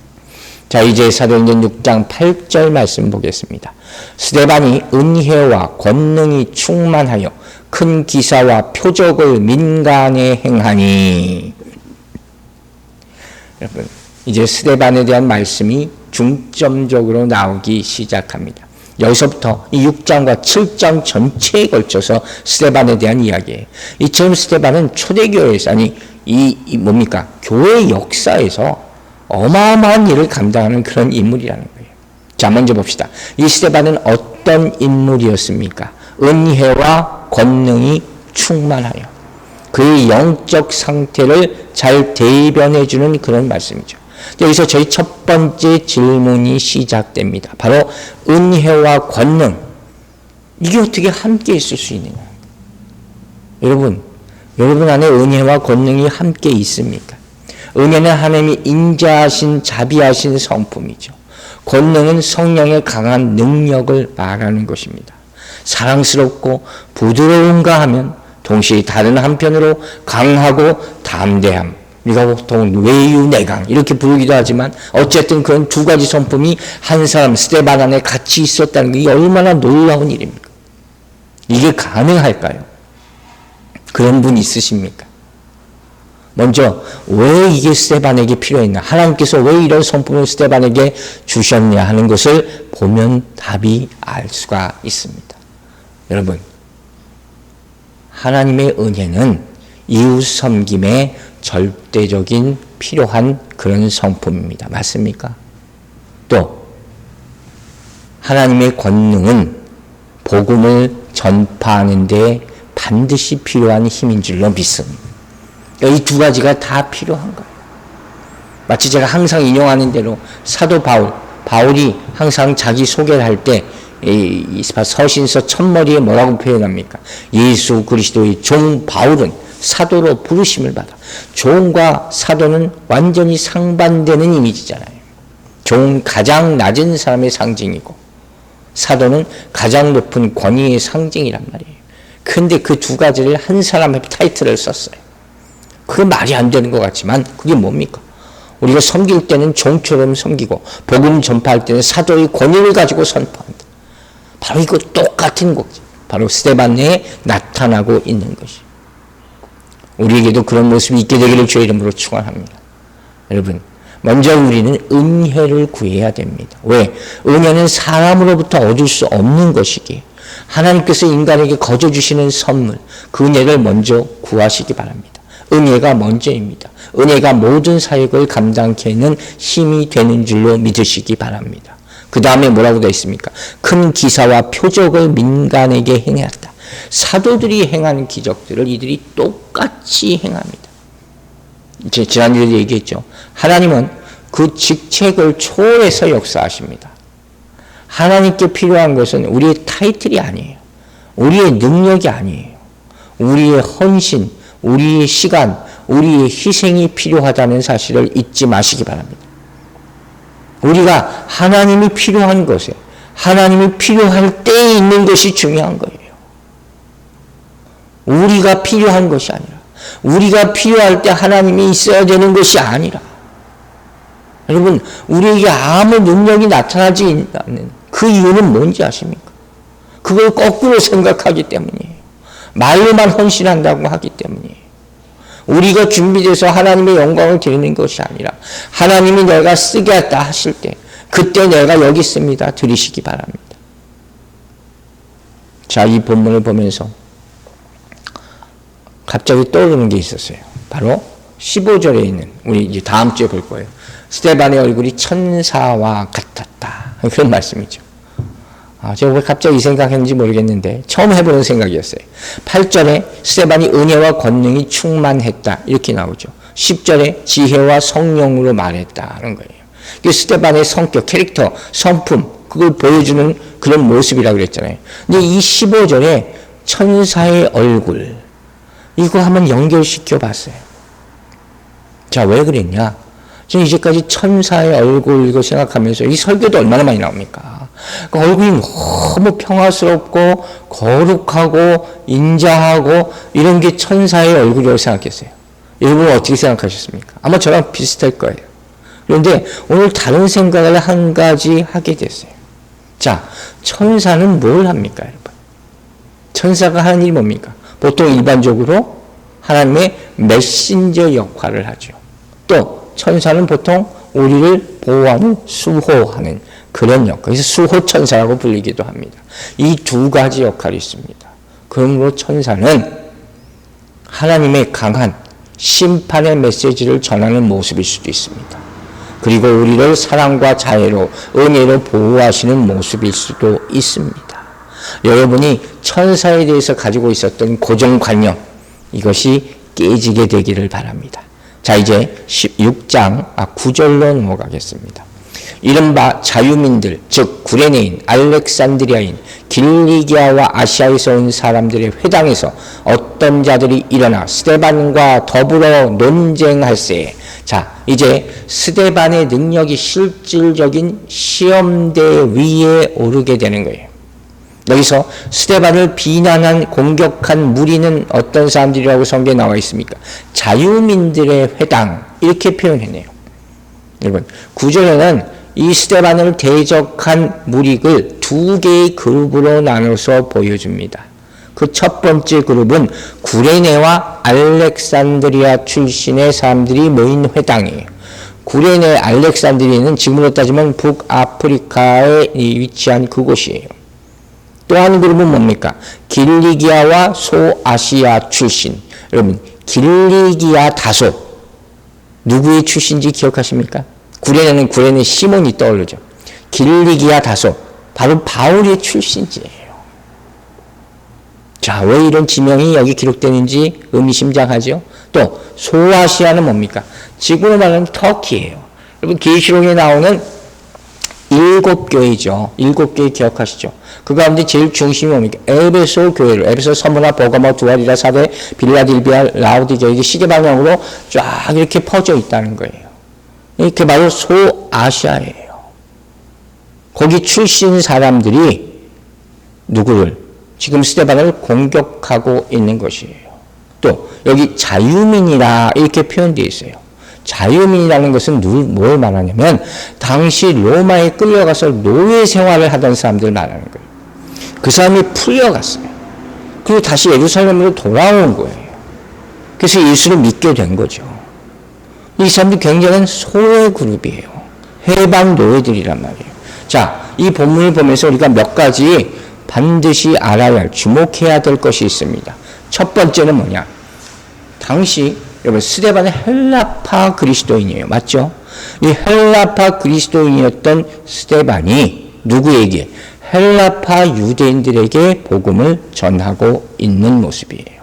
자, 이제 사도행전 6장 8절 말씀 보겠습니다. 스데반이 은혜와 권능이 충만하여 큰 기사와 표적을 민간에 행하니. 여러분, 이제 스데반에 대한 말씀이 중점적으로 나오기 시작합니다. 여기서부터 이 6장과 7장 전체에 걸쳐서 스데반에 대한 이야기예요. 이처럼 스데반은 초대교회에서, 아니 뭡니까? 교회 역사에서 어마어마한 일을 감당하는 그런 인물이라는 거예요. 자, 먼저 봅시다. 이 스데반은 어떤 인물이었습니까? 은혜와 권능이 충만하여 그의 영적 상태를 잘 대변해주는 그런 말씀이죠. 여기서 저희 첫 번째 질문이 시작됩니다. 바로 은혜와 권능, 이게 어떻게 함께 있을 수 있느냐? 여러분 안에 은혜와 권능이 함께 있습니까? 은혜는 하나님이 인자하신 자비하신 성품이죠. 권능은 성령의 강한 능력을 말하는 것입니다. 사랑스럽고 부드러운가 하면 동시에 다른 한편으로 강하고 담대함, 우리가 보통 외유내강 이렇게 부르기도 하지만 어쨌든 그런 두 가지 성품이 한 사람 스데반 안에 같이 있었다는 게 얼마나 놀라운 일입니까? 이게 가능할까요? 그런 분 있으십니까? 먼저 왜 이게 스데반에게 필요했나? 하나님께서 왜 이런 성품을 스데반에게 주셨냐 하는 것을 보면 답이 알 수가 있습니다. 여러분, 하나님의 은혜는 이웃 섬김에 절대적인 필요한 그런 성품입니다. 맞습니까? 또 하나님의 권능은 복음을 전파하는 데 반드시 필요한 힘인 줄로 믿습니다. 이 두 가지가 다 필요한 거예요. 마치 제가 항상 인용하는 대로 사도 바울이 항상 자기 소개를 할 때 서신서 첫머리에 뭐라고 표현합니까? 예수 그리스도의 종 바울은 사도로 부르심을 받아. 종과 사도는 완전히 상반되는 이미지잖아요. 종은 가장 낮은 사람의 상징이고 사도는 가장 높은 권위의 상징이란 말이에요. 근데 그 두 가지를 한 사람의 타이틀을 썼어요. 그게 말이 안 되는 것 같지만 그게 뭡니까? 우리가 섬길 때는 종처럼 섬기고 복음 전파할 때는 사도의 권위를 가지고 선포한다. 바로 이거 똑같은 거지. 바로 스데반 내에 나타나고 있는 것이. 우리에게도 그런 모습이 있게 되기를 주의 이름으로 축원합니다. 여러분, 먼저 우리는 은혜를 구해야 됩니다. 왜? 은혜는 사람으로부터 얻을 수 없는 것이기에 하나님께서 인간에게 거저 주시는 선물, 그 은혜를 먼저 구하시기 바랍니다. 은혜가 먼저입니다. 은혜가 모든 사역을 감당케 하는 힘이 되는 줄로 믿으시기 바랍니다. 그 다음에 뭐라고 되어 있습니까? 큰 기사와 표적을 민간에게 행했다. 사도들이 행하는 기적들을 이들이 똑같이 행합니다. 지난주에도 얘기했죠. 하나님은 그 직책을 초월해서 역사하십니다. 하나님께 필요한 것은 우리의 타이틀이 아니에요. 우리의 능력이 아니에요. 우리의 헌신, 우리의 시간, 우리의 희생이 필요하다는 사실을 잊지 마시기 바랍니다. 우리가 하나님이 필요한 것에, 하나님이 필요할 때에 있는 것이 중요한 거예요. 우리가 필요한 것이 아니라, 우리가 필요할 때 하나님이 있어야 되는 것이 아니라, 여러분, 우리에게 아무 능력이 나타나지 않는 그 이유는 뭔지 아십니까? 그걸 거꾸로 생각하기 때문이에요. 말로만 헌신한다고 하기 때문이에요. 우리가 준비돼서 하나님의 영광을 드리는 것이 아니라 하나님이 내가 쓰겠다 하실 때 그때 내가 여기 있습니다. 드리시기 바랍니다. 자, 이 본문을 보면서 갑자기 떠오르는 게 있었어요. 바로 15절에 있는, 우리 이제 다음 주에 볼 거예요. 스데반의 얼굴이 천사와 같았다. 그런 말씀이죠. 제가 왜 갑자기 이 생각했는지 모르겠는데 처음 해보는 생각이었어요. 8절에 스데반이 은혜와 권능이 충만했다. 이렇게 나오죠. 10절에 지혜와 성령으로 말했다는 거예요. 스데반의 성격, 캐릭터, 성품, 그걸 보여주는 그런 모습이라고 그랬잖아요. 근데 이 15절에 천사의 얼굴, 이거 한번 연결시켜 봤어요. 자, 왜 그랬냐? 저는 이제까지 천사의 얼굴 이거 생각하면서 이 설교도 얼마나 많이 나옵니까? 그 얼굴이 너무 평화스럽고 거룩하고 인자하고 이런 게 천사의 얼굴이라고 생각했어요. 여러분은 어떻게 생각하셨습니까? 아마 저랑 비슷할 거예요. 그런데 오늘 다른 생각을 한 가지 하게 됐어요. 자, 천사는 뭘 합니까, 여러분? 천사가 하는 일이 뭡니까? 보통 일반적으로 하나님의 메신저 역할을 하죠. 또 천사는 보통 우리를 보호하는, 수호하는 그런 역할. 그래서 수호천사라고 불리기도 합니다. 이 두 가지 역할이 있습니다. 그러므로 천사는 하나님의 강한 심판의 메시지를 전하는 모습일 수도 있습니다. 그리고 우리를 사랑과 자애로, 은혜로 보호하시는 모습일 수도 있습니다. 여러분이 천사에 대해서 가지고 있었던 고정관념, 이것이 깨지게 되기를 바랍니다. 자, 이제 9절로 넘어가겠습니다. 이른바 자유민들, 즉 구레네인, 알렉산드리아인, 길리기아와 아시아에서 온 사람들의 회당에서 어떤 자들이 일어나 스데반과 더불어 논쟁할세. 자, 이제 스데반의 능력이 실질적인 시험대 위에 오르게 되는 거예요. 여기서 스데반을 비난한, 공격한 무리는 어떤 사람들이라고 성경에 나와 있습니까? 자유민들의 회당, 이렇게 표현했네요. 여러분, 9절에는 이 스데반을 대적한 무리를 두 개의 그룹으로 나눠서 보여줍니다. 그 첫 번째 그룹은 구레네와 알렉산드리아 출신의 사람들이 모인 회당이에요. 구레네, 알렉산드리아는 지금으로 따지면 북아프리카에 위치한 그곳이에요. 또 한 그룹은 뭡니까? 길리기아와 소아시아 출신. 여러분, 길리기아 다소, 누구의 출신인지 기억하십니까? 구레네는 구레네 시몬이 떠오르죠. 길리기아 다소, 바로 바울의 출신지예요. 자, 왜 이런 지명이 여기 기록되는지 의미심장하죠? 또 소아시아는 뭡니까? 지구로 말하면 터키예요. 여러분, 계시록에 나오는 7교회죠. 7교회 기억하시죠? 그 가운데 제일 중심이 뭡니까? 에베소 교회로, 에베소, 서무나, 버가모, 두아리라, 사데, 빌라델비아, 라오디게아, 이게 시계 방향으로 쫙 이렇게 퍼져 있다는 거예요. 이렇게 바로 소아시아예요. 거기 출신 사람들이 누구를? 지금 스데반을 공격하고 있는 것이에요. 또 여기 자유민이라 이렇게 표현되어 있어요. 자유민이라는 것은 뭘 말하냐면 당시 로마에 끌려가서 노예 생활을 하던 사람들 말하는 거예요. 그 사람이 풀려갔어요. 그리고 다시 예루살렘으로 돌아온 거예요. 그래서 예수를 믿게 된 거죠. 이 사람들이 굉장한 소외 그룹이에요. 해방 노예들이란 말이에요. 자, 이 본문을 보면서 우리가 몇 가지 반드시 알아야 할, 주목해야 될 것이 있습니다. 첫 번째는 뭐냐? 당시 여러분, 스데반은 헬라파 그리스도인이에요. 맞죠? 이 헬라파 그리스도인이었던 스데반이 누구에게? 헬라파 유대인들에게 복음을 전하고 있는 모습이에요.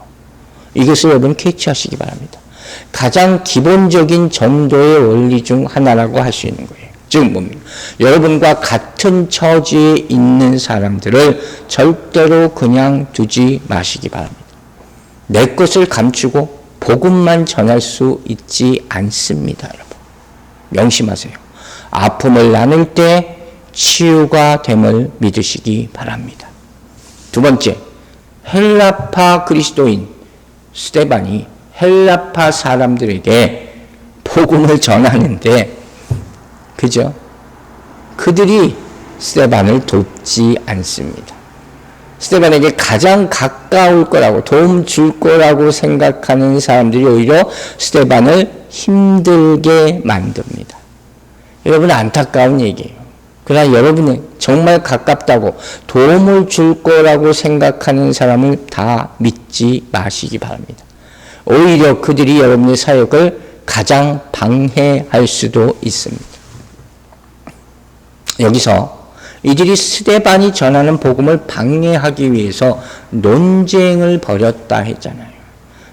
이것을 여러분 캐치하시기 바랍니다. 가장 기본적인 전도의 원리 중 하나라고 할 수 있는 거예요. 즉 뭡니까? 여러분과 같은 처지에 있는 사람들을 절대로 그냥 두지 마시기 바랍니다. 내 것을 감추고 복음만 전할 수 있지 않습니다, 여러분. 명심하세요. 아픔을 나눌 때 치유가 됨을 믿으시기 바랍니다. 두 번째, 헬라파 그리스도인 스데반이 헬라파 사람들에게 복음을 전하는데, 그죠? 그들이 스데반을 돕지 않습니다. 스데반에게 가장 가까울 거라고, 도움 줄 거라고 생각하는 사람들이 오히려 스데반을 힘들게 만듭니다. 여러분, 안타까운 얘기예요. 그러나 여러분은 정말 가깝다고 도움을 줄 거라고 생각하는 사람을 다 믿지 마시기 바랍니다. 오히려 그들이 여러분의 사역을 가장 방해할 수도 있습니다. 여기서 이들이 스데반이 전하는 복음을 방해하기 위해서 논쟁을 벌였다 했잖아요.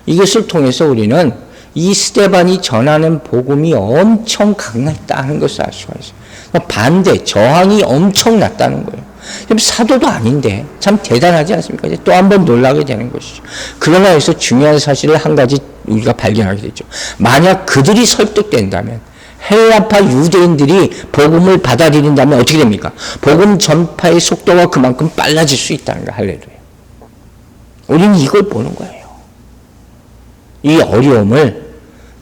이것을 통해서 우리는 이 스데반이 전하는 복음이 엄청 강했다는 것을 알 수가 있어요. 반대, 저항이 엄청났다는 거예요. 사도도 아닌데 참 대단하지 않습니까? 이제 또 한 번 놀라게 되는 것이죠. 그러나 여기서 중요한 사실을 한 가지 우리가 발견하게 되죠. 만약 그들이 설득된다면, 헬라파 유대인들이 복음을 받아들인다면 어떻게 됩니까? 복음 전파의 속도가 그만큼 빨라질 수 있다는 거예요. 할렐루야. 우리는 이걸 보는 거예요. 이 어려움을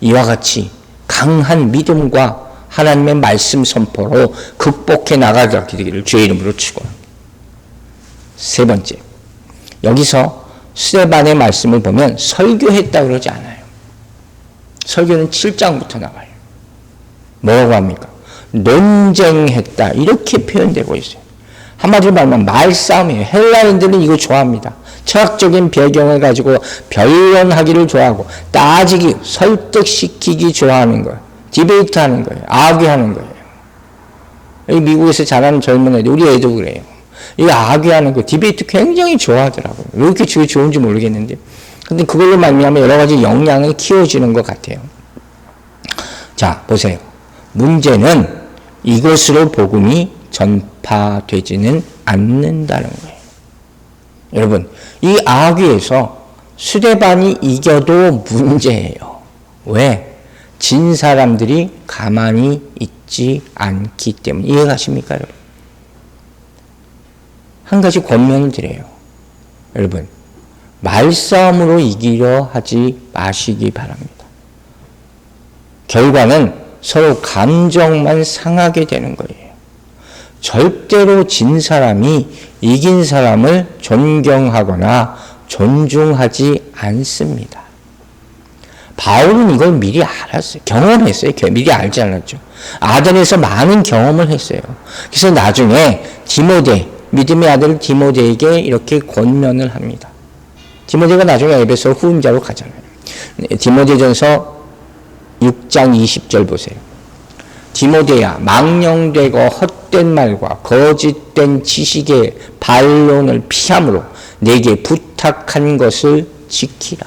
이와 같이 강한 믿음과 하나님의 말씀 선포로 극복해 나가게 되기를 주의 이름으로 축원합니다. 세 번째, 여기서 스데반의 말씀을 보면 설교했다 그러지 않아요. 설교는 7장부터 나와요. 뭐라고 합니까? 논쟁했다 이렇게 표현되고 있어요. 한마디로 말하면 말싸움이에요. 헬라인들은 이거 좋아합니다. 철학적인 배경을 가지고 변론하기를 좋아하고 따지기, 설득시키기 좋아하는 거예요. 디베이트하는 거예요. 아귀하는 거예요. 여기 미국에서 자라는 젊은 애들, 우리 애도 그래요. 이 아귀하는 거, 디베이트 굉장히 좋아하더라고요. 왜 이렇게 좋은지 모르겠는데. 근데 그걸로 말미암아 여러 가지 역량을 키워지는 것 같아요. 자, 보세요. 문제는 이것으로 복음이 전파되지는 않는다는 거예요. 여러분, 이 아귀에서 스데반이 이겨도 문제예요. 왜? 진 사람들이 가만히 있지 않기 때문에. 이해가십니까, 여러분? 한 가지 권면을 드려요. 여러분, 말싸움으로 이기려 하지 마시기 바랍니다. 결과는 서로 감정만 상하게 되는 거예요. 절대로 진 사람이 이긴 사람을 존경하거나 존중하지 않습니다. 바울은 이걸 미리 알았어요. 경험했어요. 미리 알지 않았죠. 아덴에서 많은 경험을 했어요. 그래서 나중에 믿음의 아들 디모데에게 이렇게 권면을 합니다. 디모데가 나중에 에베소 후임자로 가잖아요. 디모데전서 6장 20절 보세요. 디모데야, 망령되고 헛된 말과 거짓된 지식의 반론을 피함으로 내게 부탁한 것을 지키라.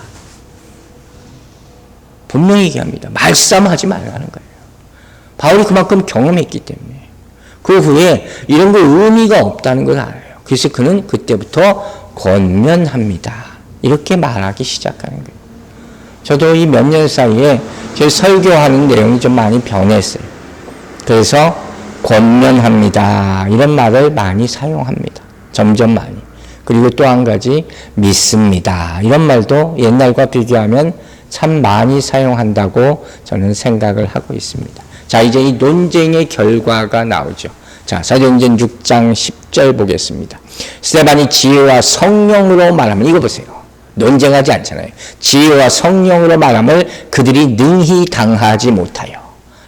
분명히 얘기합니다. 말싸움하지 말라는 거예요. 바울이 그만큼 경험했기 때문에. 그 후에 이런 거 의미가 없다는 걸 알아요. 그래서 그는 그때부터 권면합니다. 이렇게 말하기 시작하는 거예요. 저도 이 몇 년 사이에 제 설교하는 내용이 좀 많이 변했어요. 그래서 권면합니다. 이런 말을 많이 사용합니다. 점점 많이. 그리고 또 한 가지 믿습니다. 이런 말도 옛날과 비교하면 참 많이 사용한다고 저는 생각을 하고 있습니다. 자, 이제 이 논쟁의 결과가 나오죠. 자, 사도행전 6장 10절 보겠습니다. 스데반이 지혜와 성령으로 말하면, 이거 보세요. 논쟁하지 않잖아요. 지혜와 성령으로 말함을 그들이 능히 당하지 못하여.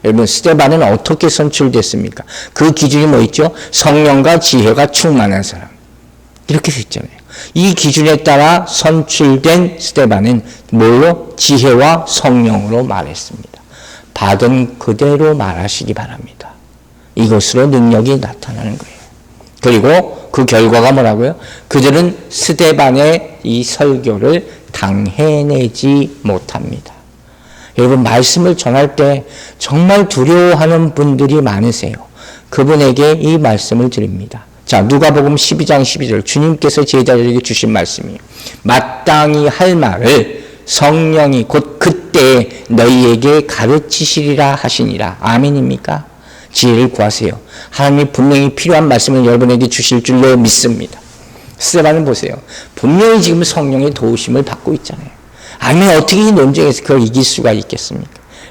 여러분, 스데반은 어떻게 선출됐습니까? 그 기준이 뭐 있죠? 성령과 지혜가 충만한 사람. 이렇게 돼 있잖아요. 이 기준에 따라 선출된 스데반은 뭘로? 지혜와 성령으로 말했습니다. 받은 그대로 말하시기 바랍니다. 이것으로 능력이 나타나는 거예요. 그리고 그 결과가 뭐라고요? 그들은 스데반의 이 설교를 당해내지 못합니다. 여러분, 말씀을 전할 때 정말 두려워하는 분들이 많으세요. 그분에게 이 말씀을 드립니다. 자, 누가복음 12장 12절, 주님께서 제자들에게 주신 말씀이에요. 마땅히 할 말을 성령이 곧 그때 너희에게 가르치시리라 하시니라. 아멘입니까? 지혜를 구하세요. 하나님이 분명히 필요한 말씀을 여러분에게 주실 줄로 믿습니다. 스데반은 보세요. 분명히 지금 성령의 도우심을 받고 있잖아요. 아니면 어떻게 이 논쟁에서 그걸 이길 수가 있겠습니까?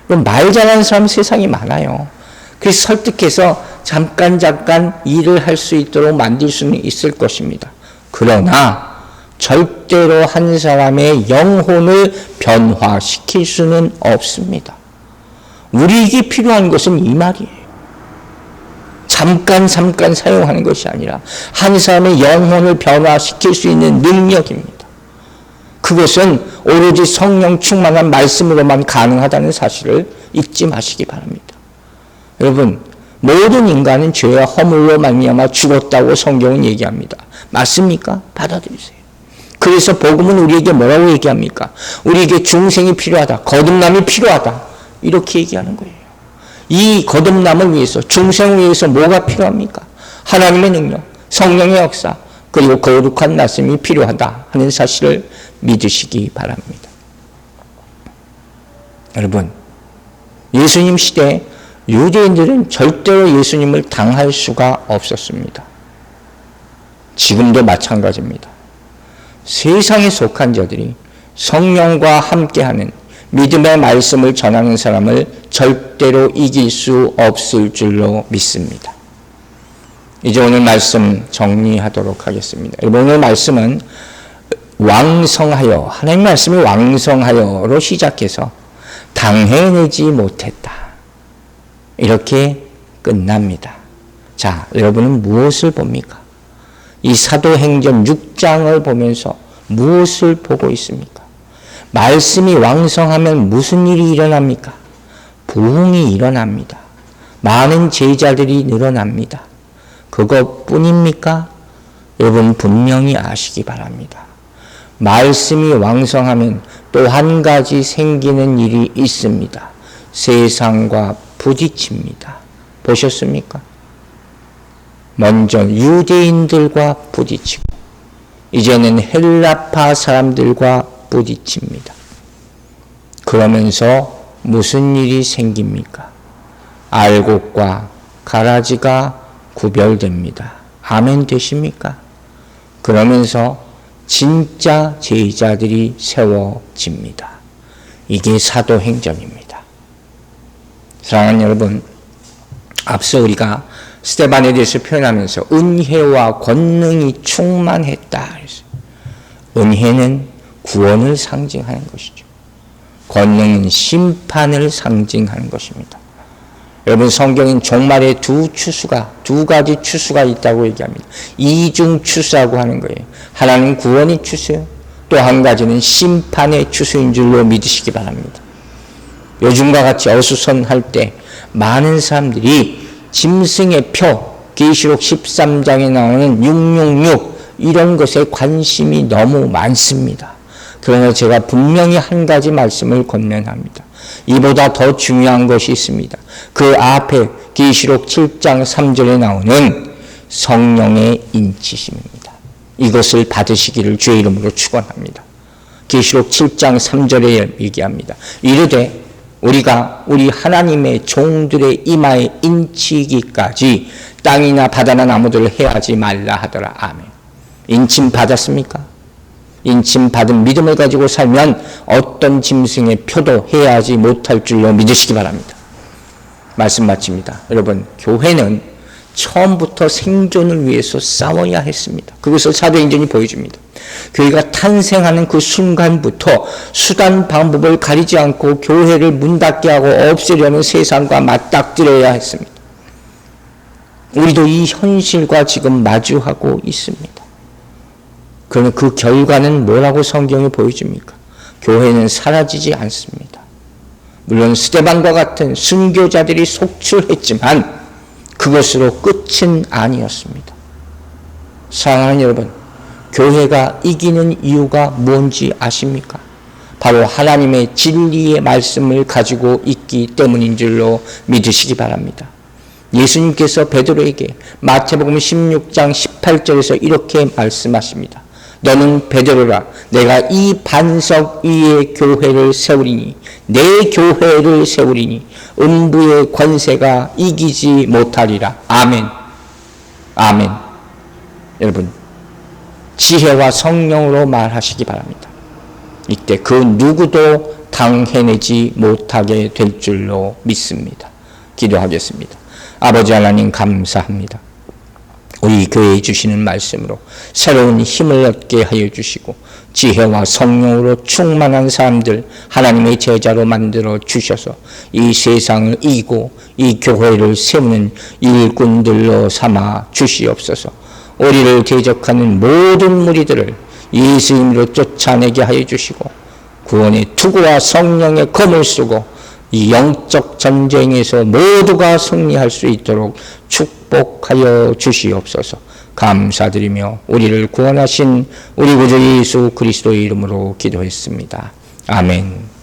말 잘하는 사람 세상에 많아요. 그래서 설득해서 잠깐 일을 할 수 있도록 만들 수는 있을 것입니다. 그러나 절대로 한 사람의 영혼을 변화시킬 수는 없습니다. 우리에게 필요한 것은 이 말이에요. 잠깐 사용하는 것이 아니라 한 사람의 영혼을 변화시킬 수 있는 능력입니다. 그것은 오로지 성령 충만한 말씀으로만 가능하다는 사실을 잊지 마시기 바랍니다. 여러분, 모든 인간은 죄와 허물로 말미암아 죽었다고 성경은 얘기합니다. 맞습니까? 받아들이세요. 그래서 복음은 우리에게 뭐라고 얘기합니까? 우리에게 중생이 필요하다. 거듭남이 필요하다. 이렇게 얘기하는 거예요. 이 거듭남을 위해서, 중생을 위해서 뭐가 필요합니까? 하나님의 능력, 성령의 역사, 그리고 거룩한 말씀이 필요하다 하는 사실을 믿으시기 바랍니다. 여러분, 예수님 시대에 유대인들은 절대로 예수님을 당할 수가 없었습니다. 지금도 마찬가지입니다. 세상에 속한 자들이 성령과 함께하는 믿음의 말씀을 전하는 사람을 절대로 이길 수 없을 줄로 믿습니다. 이제 오늘 말씀 정리하도록 하겠습니다. 오늘 말씀은 왕성하여, 하나님 말씀이 왕성하여로 시작해서 당해내지 못했다. 이렇게 끝납니다. 자, 여러분은 무엇을 봅니까? 이 사도행전 6장을 보면서 무엇을 보고 있습니까? 말씀이 왕성하면 무슨 일이 일어납니까? 부흥이 일어납니다. 많은 제자들이 늘어납니다. 그것뿐입니까? 여러분 분명히 아시기 바랍니다. 말씀이 왕성하면 또 한 가지 생기는 일이 있습니다. 세상과 부딪힙니다. 보셨습니까? 먼저 유대인들과 부딪히고 이제는 헬라파 사람들과 부딪힙니다. 그러면서 무슨 일이 생깁니까? 알곡과 가라지가 구별됩니다. 아멘 되십니까? 그러면서 진짜 제자들이 세워집니다. 이게 사도행전입니다. 사랑하는 여러분, 앞서 우리가 스데반에 대해서 표현하면서 은혜와 권능이 충만했다. 은혜는 구원을 상징하는 것이죠. 권능은 심판을 상징하는 것입니다. 여러분, 성경엔 종말에 두 가지 추수가 있다고 얘기합니다. 이중 추수라고 하는 거예요. 하나는 구원의 추수요, 또 한 가지는 심판의 추수인 줄로 믿으시기 바랍니다. 요즘과 같이 어수선할 때 많은 사람들이 짐승의 표, 계시록 13장에 나오는 666 이런 것에 관심이 너무 많습니다. 그러나 제가 분명히 한 가지 말씀을 권면합니다. 이보다 더 중요한 것이 있습니다. 그 앞에 계시록 7장 3절에 나오는 성령의 인치심입니다. 이것을 받으시기를 주의 이름으로 축원합니다. 계시록 7장 3절에 얘기합니다. 이르되 우리가 우리 하나님의 종들의 이마에 인치기까지 땅이나 바다나 나무들을 해하지 말라 하더라. 아멘. 인침 받았습니까? 인침 받은 믿음을 가지고 살면 어떤 짐승의 표도 해하지 못할 줄로 믿으시기 바랍니다. 말씀 마칩니다. 여러분, 교회는 처음부터 생존을 위해서 싸워야 했습니다. 그것을 사도행전이 보여줍니다. 교회가 탄생하는 그 순간부터 수단 방법을 가리지 않고 교회를 문 닫게 하고 없애려는 세상과 맞닥뜨려야 했습니다. 우리도 이 현실과 지금 마주하고 있습니다. 그러면 그 결과는 뭐라고 성경이 보여줍니까? 교회는 사라지지 않습니다. 물론 스데반과 같은 순교자들이 속출했지만 그것으로 끝은 아니었습니다. 사랑하는 여러분, 교회가 이기는 이유가 뭔지 아십니까? 바로 하나님의 진리의 말씀을 가지고 있기 때문인 줄로 믿으시기 바랍니다. 예수님께서 베드로에게 마태복음 16장 18절에서 이렇게 말씀하십니다. 너는 베드로라, 내가 이 반석 위에 교회를 세우리니, 내 교회를 세우리니 음부의 권세가 이기지 못하리라. 아멘. 아멘. 여러분, 지혜와 성령으로 말하시기 바랍니다. 이때 그 누구도 당해내지 못하게 될 줄로 믿습니다. 기도하겠습니다. 아버지 하나님 감사합니다. 우리 교회에 주시는 말씀으로 새로운 힘을 얻게 하여 주시고 지혜와 성령으로 충만한 사람들 하나님의 제자로 만들어 주셔서 이 세상을 이기고 이 교회를 세우는 일꾼들로 삼아 주시옵소서. 우리를 대적하는 모든 무리들을 예수 이름으로 쫓아내게 하여 주시고 구원의 투구와 성령의 검을 쓰고 이 영적 전쟁에서 모두가 승리할 수 있도록 축복하여 주시옵소서. 감사드리며 우리를 구원하신 우리 구주 예수 그리스도의 이름으로 기도했습니다. 아멘.